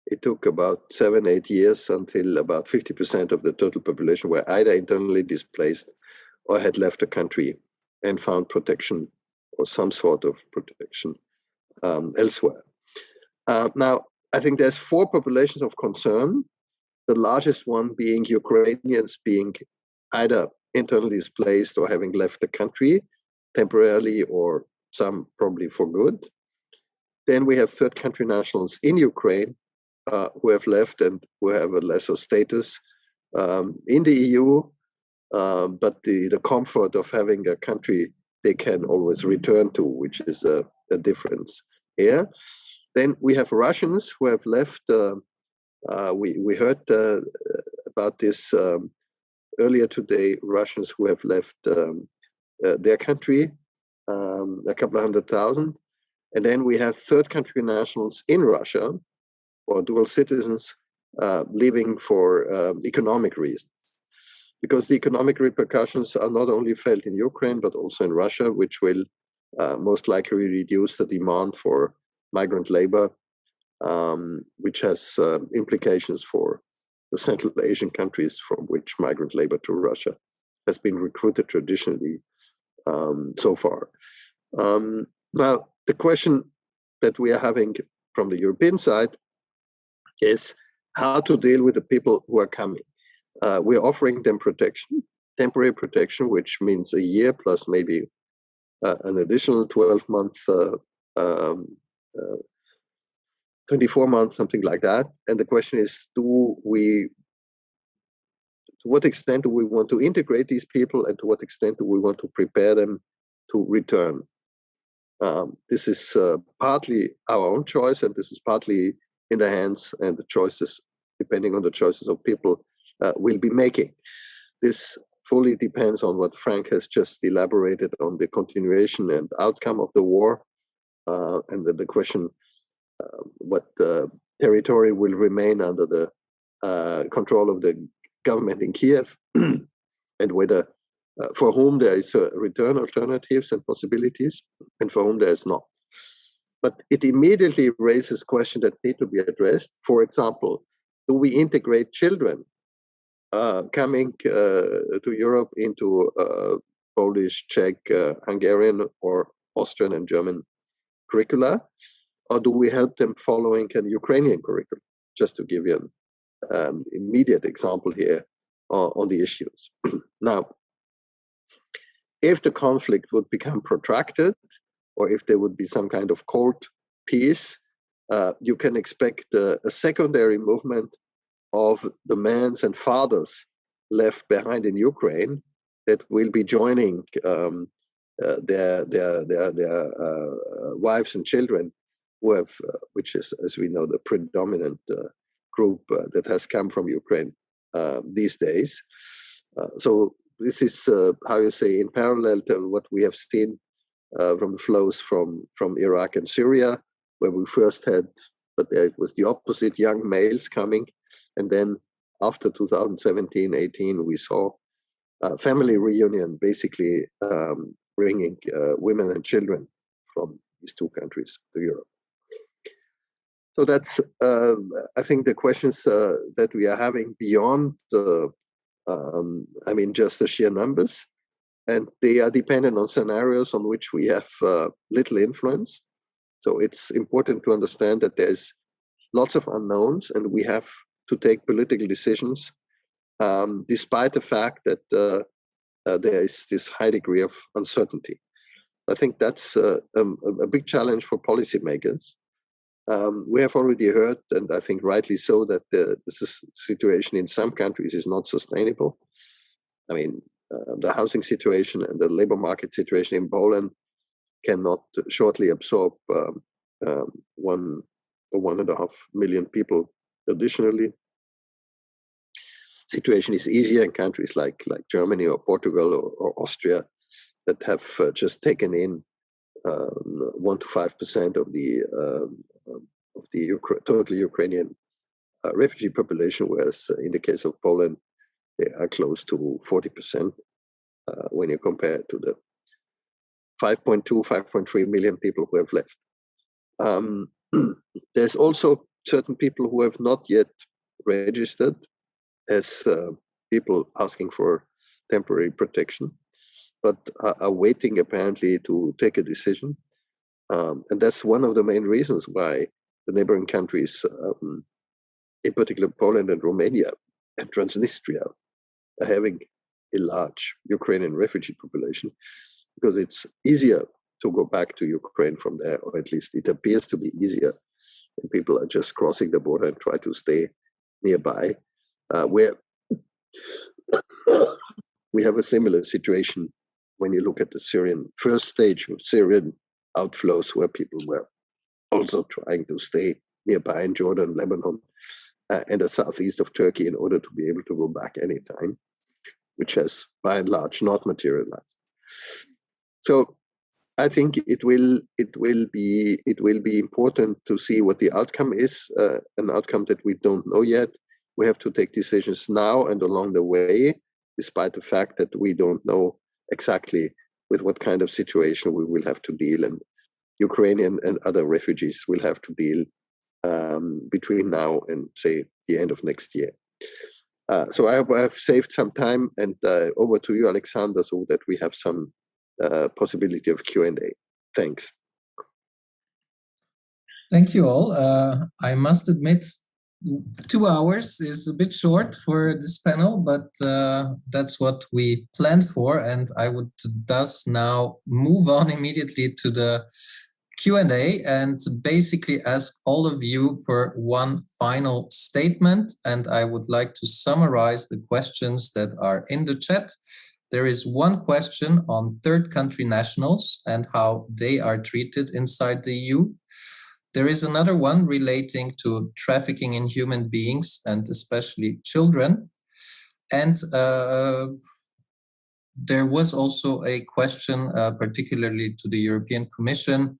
it took about 7-8 years until about 50% of the total population were either internally displaced or had left the country and found protection or some sort of protection elsewhere. Now, I think there's 4 populations of concern, the largest one being Ukrainians being either internally displaced or having left the country temporarily, or some probably for good. Then we have third country nationals in Ukraine who have left and who have a lesser status in the EU, but the comfort of having a country they can always return to, which is a difference here. Then we have Russians who have left. We heard about this earlier today, Russians who have left their country, a couple of 100,000. And then we have third country nationals in Russia, or dual citizens, leaving for economic reasons. Because the economic repercussions are not only felt in Ukraine, but also in Russia, which will most likely reduce the demand for migrant labor, which has implications for the Central Asian countries from which migrant labor to Russia has been recruited traditionally so far. Now, the question that we are having from the European side is how to deal with the people who are coming. We're offering them protection, temporary protection, which means a year plus maybe an additional 12 months, 24 months, something like that. And the question is, to what extent do we want to integrate these people, and to what extent do we want to prepare them to return? This is partly our own choice, and this is partly in the hands and the choices, depending on the choices of people we'll be making. This fully depends on what Frank has just elaborated on, the continuation and outcome of the war, and then the question what territory will remain under the control of the government in Kiev, and whether for whom there is return alternatives and possibilities, and for whom there is not. But it immediately raises questions that need to be addressed. For example, do we integrate children coming to Europe into Polish, Czech, Hungarian, or Austrian and German curricula? Or do we help them following a Ukrainian curriculum? Just to give you an immediate example here on the issues. Now, if the conflict would become protracted, or if there would be some kind of cold peace, you can expect a secondary movement of the men and fathers left behind in Ukraine that will be joining their wives and children, who have, which is, as we know, the predominant group that has come from Ukraine these days. So this is, how you say, in parallel to what we have seen from flows from Iraq and Syria, where we first had, but it was the opposite, young males coming. And then after 2017-18, we saw family reunion, basically bringing women and children from these two countries to Europe. So that's, I think, the questions that we are having beyond, I mean, just the sheer numbers. And they are dependent on scenarios on which we have little influence. So it's important to understand that there's lots of unknowns, and we have to take political decisions, despite the fact that there is this high degree of uncertainty. I think that's a big challenge for policymakers. We have already heard, and I think rightly so, that the situation in some countries is not sustainable. I mean, the housing situation and the labor market situation in Poland cannot shortly absorb 1 or 1.5 million people additionally. Situation is easier in countries like Germany or Portugal or Austria that have just taken in 1 to 5% of the total Ukrainian refugee population, whereas in the case of Poland, they are close to 40% when you compare to the 5.2, 5.3 million people who have left. There's also certain people who have not yet registered as people asking for temporary protection, but are waiting apparently to take a decision. And that's one of the main reasons why the neighboring countries, in particular Poland and Romania and Transnistria, are having a large Ukrainian refugee population, because it's easier to go back to Ukraine from there, or at least it appears to be easier, and people are just crossing the border and try to stay nearby. Where we have a similar situation when you look at the first stage of Syrian outflows, where people were also trying to stay nearby in Jordan, Lebanon, and the southeast of Turkey in order to be able to go back anytime, which has by and large not materialized. So I think it will be important to see what the outcome is, an outcome that we don't know yet. We have to take decisions now and along the way, despite the fact that we don't know exactly with what kind of situation we will have to deal, and Ukrainian and other refugees will have to deal between now and, say, the end of next year. So I hope I have saved some time, and over to you, Alexander, so that we have some possibility of Q&A. Thanks. Thank you all. I must admit, 2 hours is a bit short for this panel, but that's what we planned for, and I would thus now move on immediately to the Q&A and basically ask all of you for one final statement, and I would like to summarize the questions that are in the chat. There is one question on third country nationals and how they are treated inside the EU. There is another one relating to trafficking in human beings and especially children. And there was also a question particularly to the European Commission,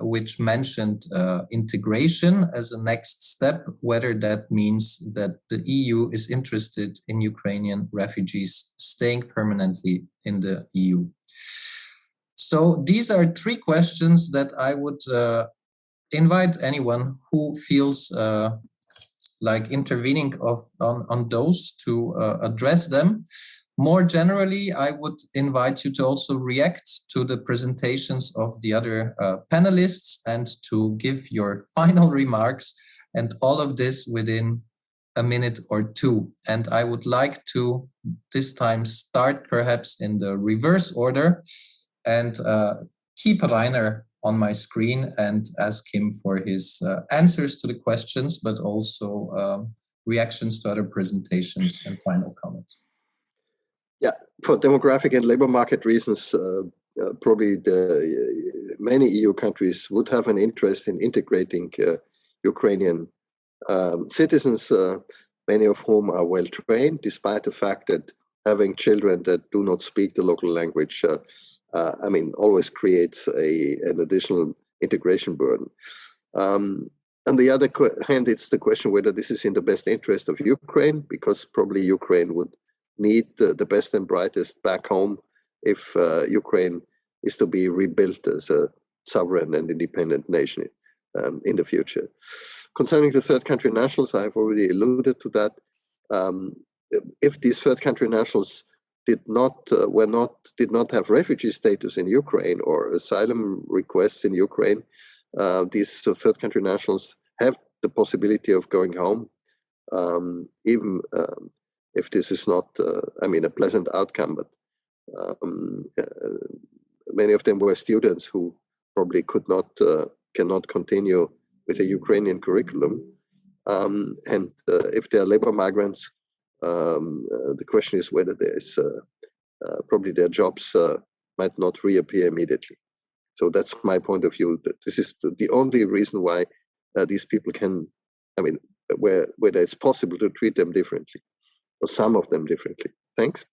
which mentioned integration as a next step, whether that means that the EU is interested in Ukrainian refugees staying permanently in the EU. So these are 3 questions that I would invite anyone who feels like intervening on those to address them. More generally, I would invite you to also react to the presentations of the other panelists and to give your final remarks, and all of this within a minute or two. And I would like to this time start perhaps in the reverse order and keep Rainer on my screen and ask him for his answers to the questions, but also reactions to other presentations and final comments. Yeah, for demographic and labor market reasons, probably many EU countries would have an interest in integrating Ukrainian citizens, many of whom are well trained, despite the fact that having children that do not speak the local language, always creates an additional integration burden. On the other hand, it's the question whether this is in the best interest of Ukraine, because probably Ukraine would need the best and brightest back home if Ukraine is to be rebuilt as a sovereign and independent nation in the future. Concerning the third country nationals, I have already alluded to that. If these third country nationals did not have refugee status in Ukraine or asylum requests in Ukraine, these third country nationals have the possibility of going home, even if this is not, a pleasant outcome. But many of them were students who probably cannot continue with a Ukrainian curriculum. And if they are labor migrants, the question is whether there is probably their jobs might not reappear immediately. So that's my point of view. That this is the only reason why these people can, whether it's possible to treat them differently, or some of them differently. Thanks.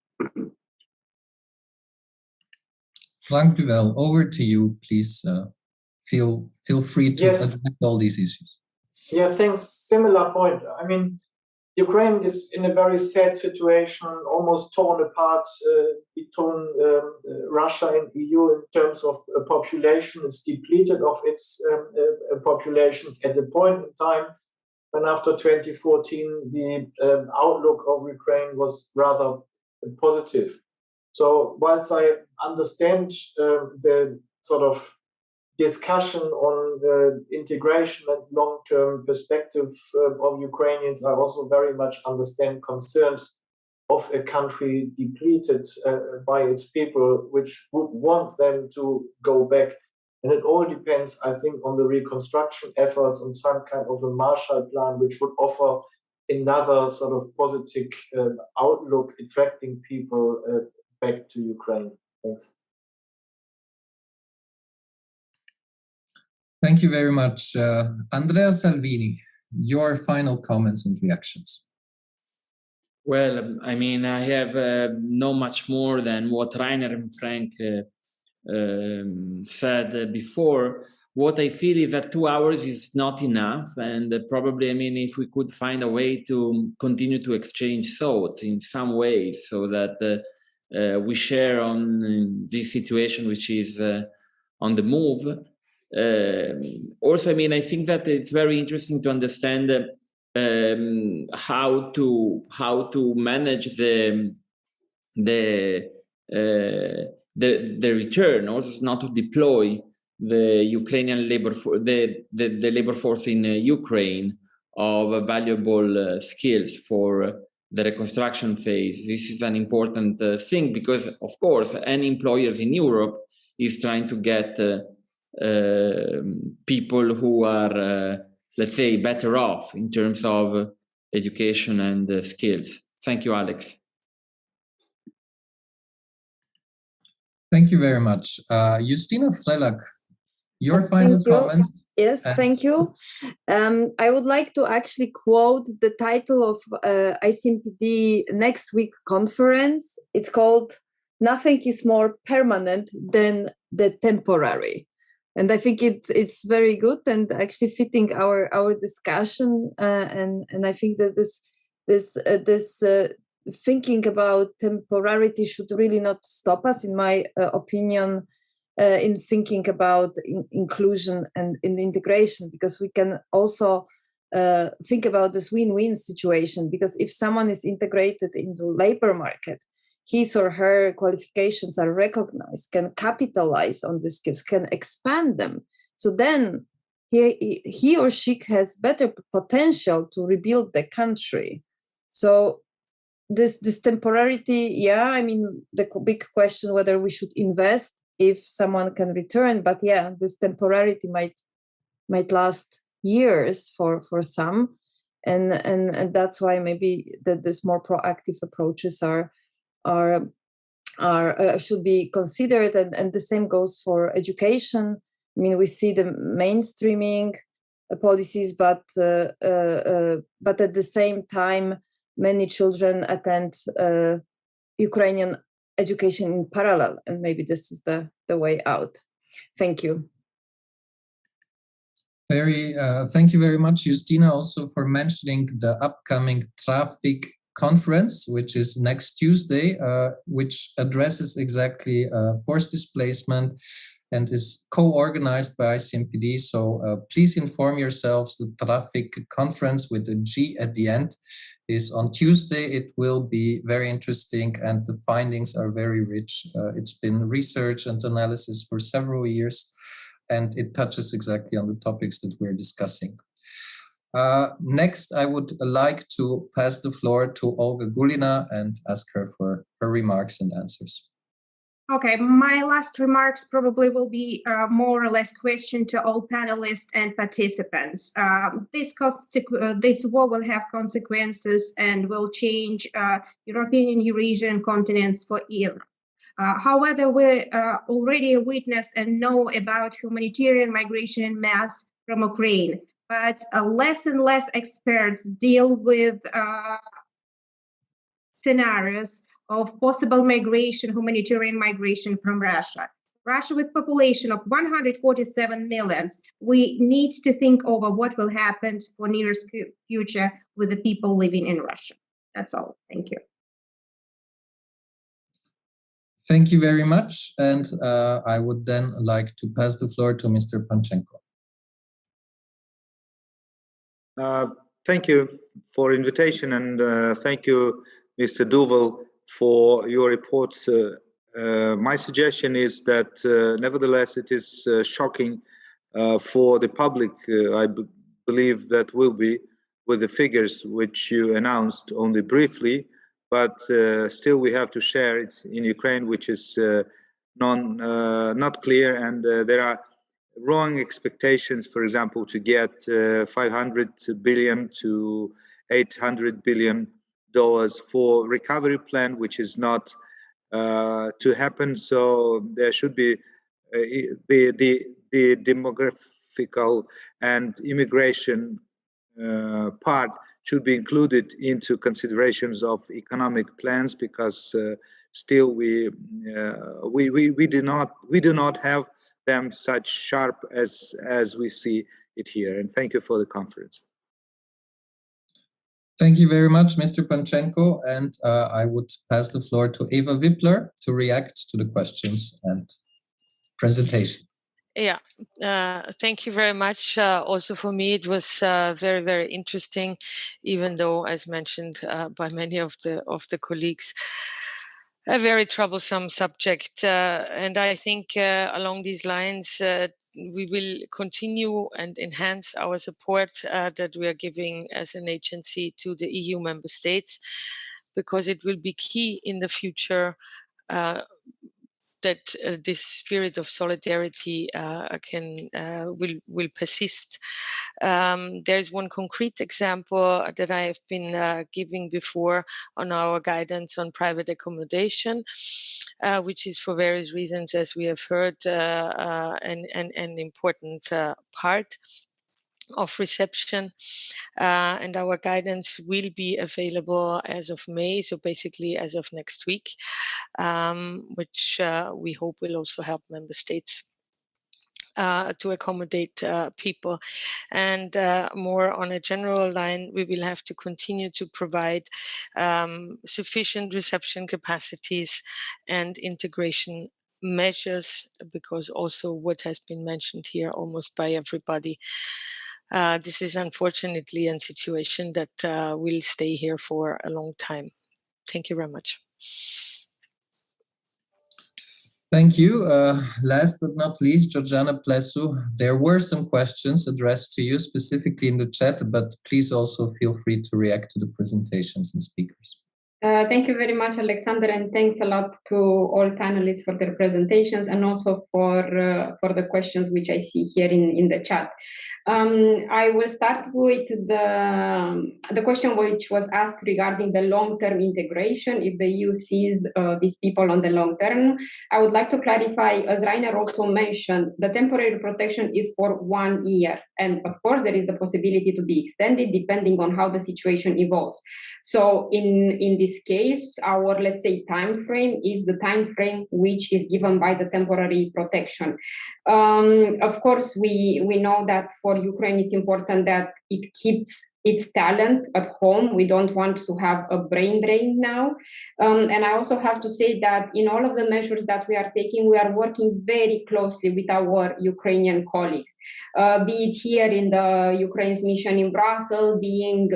Dank u wel. Over to you, please. Feel free to address all these issues. Yeah, thanks. Similar point. Ukraine is in a very sad situation, almost torn apart between Russia and EU in terms of population. It's depleted of its populations at a point in time when after 2014 the outlook of Ukraine was rather positive. So whilst I understand the sort of discussion on integration and long-term perspective of Ukrainians, I also very much understand concerns of a country depleted by its people, which would want them to go back. And it all depends, I think, on the reconstruction efforts, on some kind of a Marshall Plan, which would offer another sort of positive outlook, attracting people back to Ukraine. Thanks. Thank you very much. Andrea Salvini, your final comments and reactions. Well, I have not much more than what Rainer and Frank said before. What I feel is that 2 hours is not enough, and probably, if we could find a way to continue to exchange thoughts in some ways so that we share on this situation which is on the move. Also, I think that it's very interesting to understand how to manage the return, also not to deploy the Ukrainian the labor force in Ukraine of valuable skills for the reconstruction phase. This is an important thing because, of course, any employers in Europe is trying to get people who are, let's say, better off in terms of education and skills. Thank you, Alex. Thank you very much. Justina Frelak, your final comment. Yes, thank you. I would like to actually quote the title of ICMPD next week conference. It's called "Nothing is more permanent than the temporary." And I think it's very good and actually fitting our discussion. And I think that this thinking about temporality should really not stop us, in my opinion, in thinking about inclusion and in integration, because we can also think about this win-win situation. Because if someone is integrated into labor market, his or her qualifications are recognized, can capitalize on these skills, can expand them. So then he or she has better potential to rebuild the country. So this temporarity, yeah, I mean, the big question whether we should invest if someone can return, but yeah, this temporarity might last years for some, and that's why maybe that this more proactive approaches are should be considered, and the same goes for education. I mean, we see the mainstreaming policies, but at the same time, many children attend Ukrainian education in parallel, and maybe this is the way out. Thank you. Thank you very much, Justina, also for mentioning the upcoming Traffic conference, which is next Tuesday, which addresses exactly forced displacement and is co-organized by ICMPD. So please inform yourselves. The Traffic conference with a G at the end is on Tuesday. It will be very interesting and the findings are very rich. It's been research and analysis for several years, and it touches exactly on the topics that we're discussing. Next, I would like to pass the floor to Olga Gulina and ask her for her remarks and answers. Okay, my last remarks probably will be more or less question to all panelists and participants. This war will have consequences and will change European and Eurasian continents forever. However, we already witness and know about humanitarian migration in mass from Ukraine, but less and less experts deal with scenarios of possible migration, humanitarian migration from Russia. Russia with population of 147 million, we need to think over what will happen for nearest future with the people living in Russia. That's all. Thank you. Thank you very much. And I would then like to pass the floor to Mr. Panchenko. Thank you for invitation, and thank you, Mr. Duval, for your reports. My suggestion is that nevertheless it is shocking for the public. I believe that will be with the figures which you announced only briefly, but still we have to share it in Ukraine, which is not clear, and there are wrong expectations, for example, to get 500 billion to 800 billion dollars for recovery plan, which is not to happen. So there should be the demographical and immigration part should be included into considerations of economic plans, because still we do not have them such sharp as we see it here. And thank you for the conference. Thank you very much, Mr. Panchenko. And I would pass the floor to Eva Wippler to react to the questions and presentation. Yeah, thank you very much. Also for me, it was very, very interesting, even though, as mentioned by many of the colleagues, a very troublesome subject. And I think along these lines, we will continue and enhance our support that we are giving as an agency to the EU member states, because it will be key in the future that this spirit of solidarity will persist. There is one concrete example that I have been giving before on our guidance on private accommodation, which is for various reasons, as we have heard, an important part of reception, and our guidance will be available as of May, so basically as of next week, which we hope will also help member states to accommodate people. And more on a general line, we will have to continue to provide sufficient reception capacities and integration measures, because also what has been mentioned here almost by everybody, this is unfortunately a situation that will stay here for a long time. Thank you very much. Thank you. Last but not least, Georgiana Plesu, there were some questions addressed to you specifically in the chat, but please also feel free to react to the presentations and speakers. Thank you very much, Alexander, and thanks a lot to all panelists for their presentations and also for the questions which I see here in the chat. I will start with the question which was asked regarding the long-term integration, if the EU sees these people on the long term. I would like to clarify, as Rainer also mentioned, the temporary protection is for 1 year. And of course, there is the possibility to be extended depending on how the situation evolves. So in this case, our, let's say, time frame is the time frame which is given by the temporary protection. Of course, we know that for Ukraine, it's important that it keeps its talent at home. We don't want to have a brain drain now. And I also have to say that in all of the measures that we are taking, we are working very closely with our Ukrainian colleagues, be it here in the Ukraine's mission in Brussels, being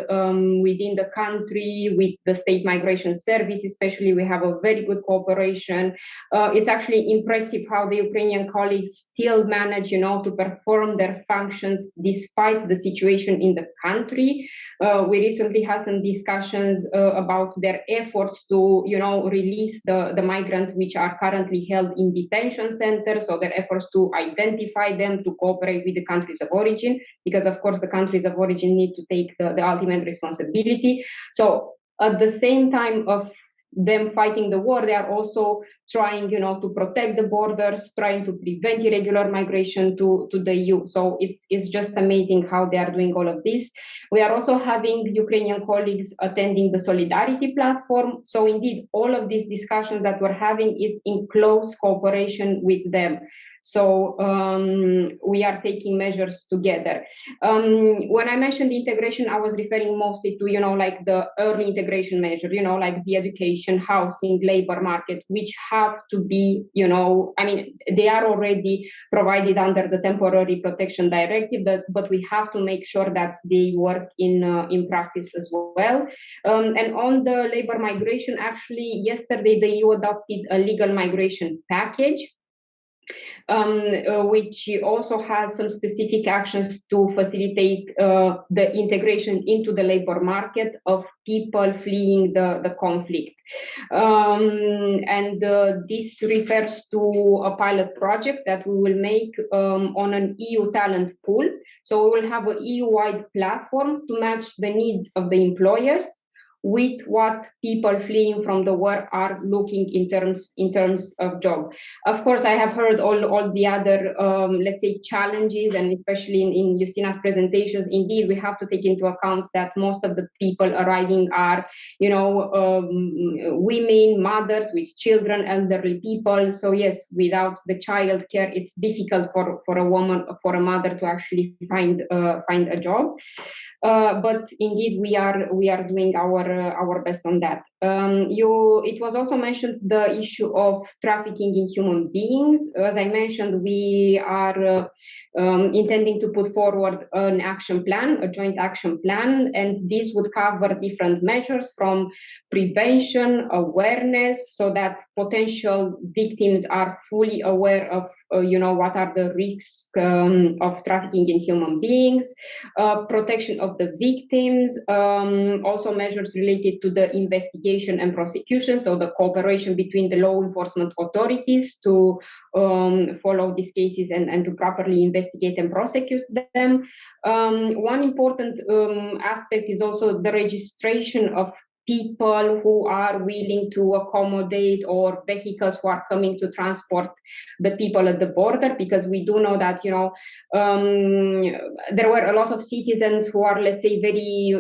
within the country with the State Migration Service, especially. We have a very good cooperation. It's actually impressive how the Ukrainian colleagues still manage, to perform their functions despite the situation in the country. We recently had some discussions about their efforts to, release the migrants which are currently held in detention centers, so their efforts to identify them, to cooperate with the countries of origin, because of course the countries of origin need to take the ultimate responsibility. So at the same time of them fighting the war, they are also trying, to protect the borders, trying to prevent irregular migration to the EU. So it's just amazing how they are doing all of this. We are also having Ukrainian colleagues attending the Solidarity platform. So indeed, all of these discussions that we're having, it's in close cooperation with them. So we are taking measures together. When I mentioned integration, I was referring mostly to, like the early integration measure, like the education, housing, labor market, which have to be, they are already provided under the Temporary Protection Directive, but we have to make sure that they work in practice as well. And on the labor migration, actually, yesterday the EU adopted a legal migration package, which also has some specific actions to facilitate the integration into the labor market of people fleeing the conflict. And this refers to a pilot project that we will make on an EU talent pool. So we will have an EU-wide platform to match the needs of the employers with what people fleeing from the war are looking in terms of job. Of course, I have heard all the other, let's say, challenges, and especially in Justina's presentations, indeed, we have to take into account that most of the people arriving are, women, mothers with children, elderly people. So yes, without the child care, it's difficult for a woman, for a mother to actually find a job. But indeed, we are doing our best on that. It was also mentioned the issue of trafficking in human beings. As I mentioned, we are intending to put forward an action plan, a joint action plan, and this would cover different measures from prevention, awareness, so that potential victims are fully aware of what are the risks of trafficking in human beings, protection of the victims, also measures related to the investigation and prosecution, so the cooperation between the law enforcement authorities to follow these cases and to properly investigate and prosecute them. One important aspect is also the registration of people who are willing to accommodate, or vehicles who are coming to transport the people at the border, because we do know that there were a lot of citizens who are, let's say, very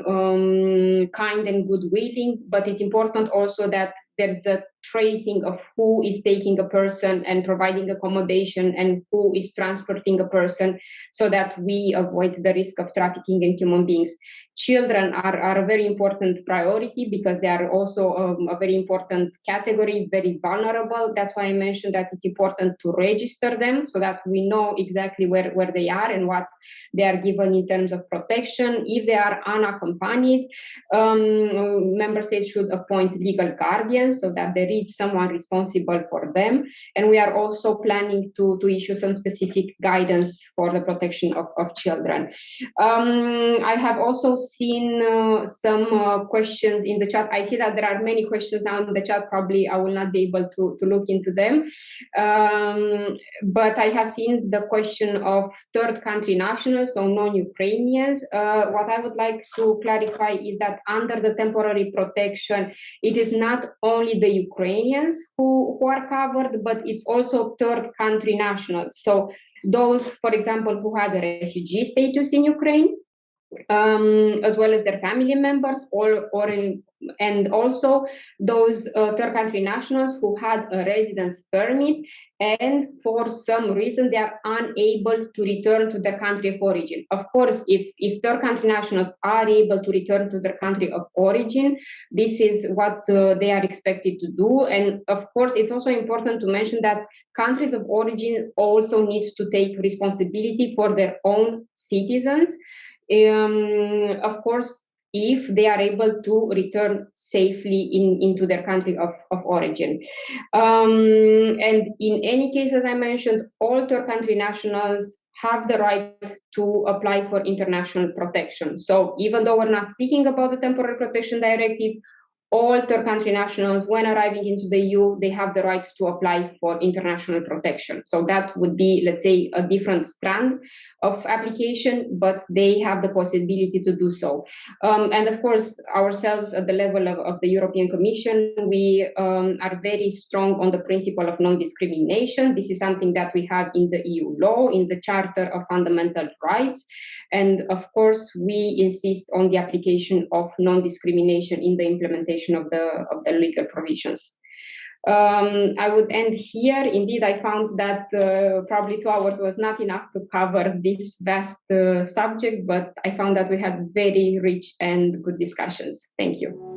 kind and good-willing, but it's important also that there's a tracing of who is taking a person and providing accommodation and who is transporting a person, so that we avoid the risk of trafficking in human beings. Children are a very important priority because they are also a very important category, very vulnerable. That's why I mentioned that it's important to register them so that we know exactly where they are and what they are given in terms of protection. If they are unaccompanied, member states should appoint legal guardians so that the is someone responsible for them. And we are also planning to issue some specific guidance for the protection of children. I have also seen some questions in the chat. I see that there are many questions now in the chat. Probably I will not be able to look into them. But I have seen the question of third country nationals, so non-Ukrainians. What I would like to clarify is that under the temporary protection, it is not only the Ukrainians who are covered, but it's also third country nationals. So those, for example, who had a refugee status in Ukraine, as well as their family members, and also those third country nationals who had a residence permit and for some reason they are unable to return to their country of origin. Of course, if third country nationals are able to return to their country of origin, this is what they are expected to do. And of course, it's also important to mention that countries of origin also need to take responsibility for their own citizens. Of course, if they are able to return safely into their country of origin. And in any case, as I mentioned, all third country nationals have the right to apply for international protection. So even though we're not speaking about the Temporary Protection Directive, all third country nationals, when arriving into the EU, they have the right to apply for international protection. So that would be, let's say, a different strand of application, but they have the possibility to do so. And of course, ourselves at the level of the European Commission, we are very strong on the principle of non-discrimination. This is something that we have in the EU law, in the Charter of Fundamental Rights. And of course, we insist on the application of non-discrimination in the implementation of the legal provisions. I would end here. Indeed, I found that probably 2 hours was not enough to cover this vast subject, but I found that we had very rich and good discussions. Thank you.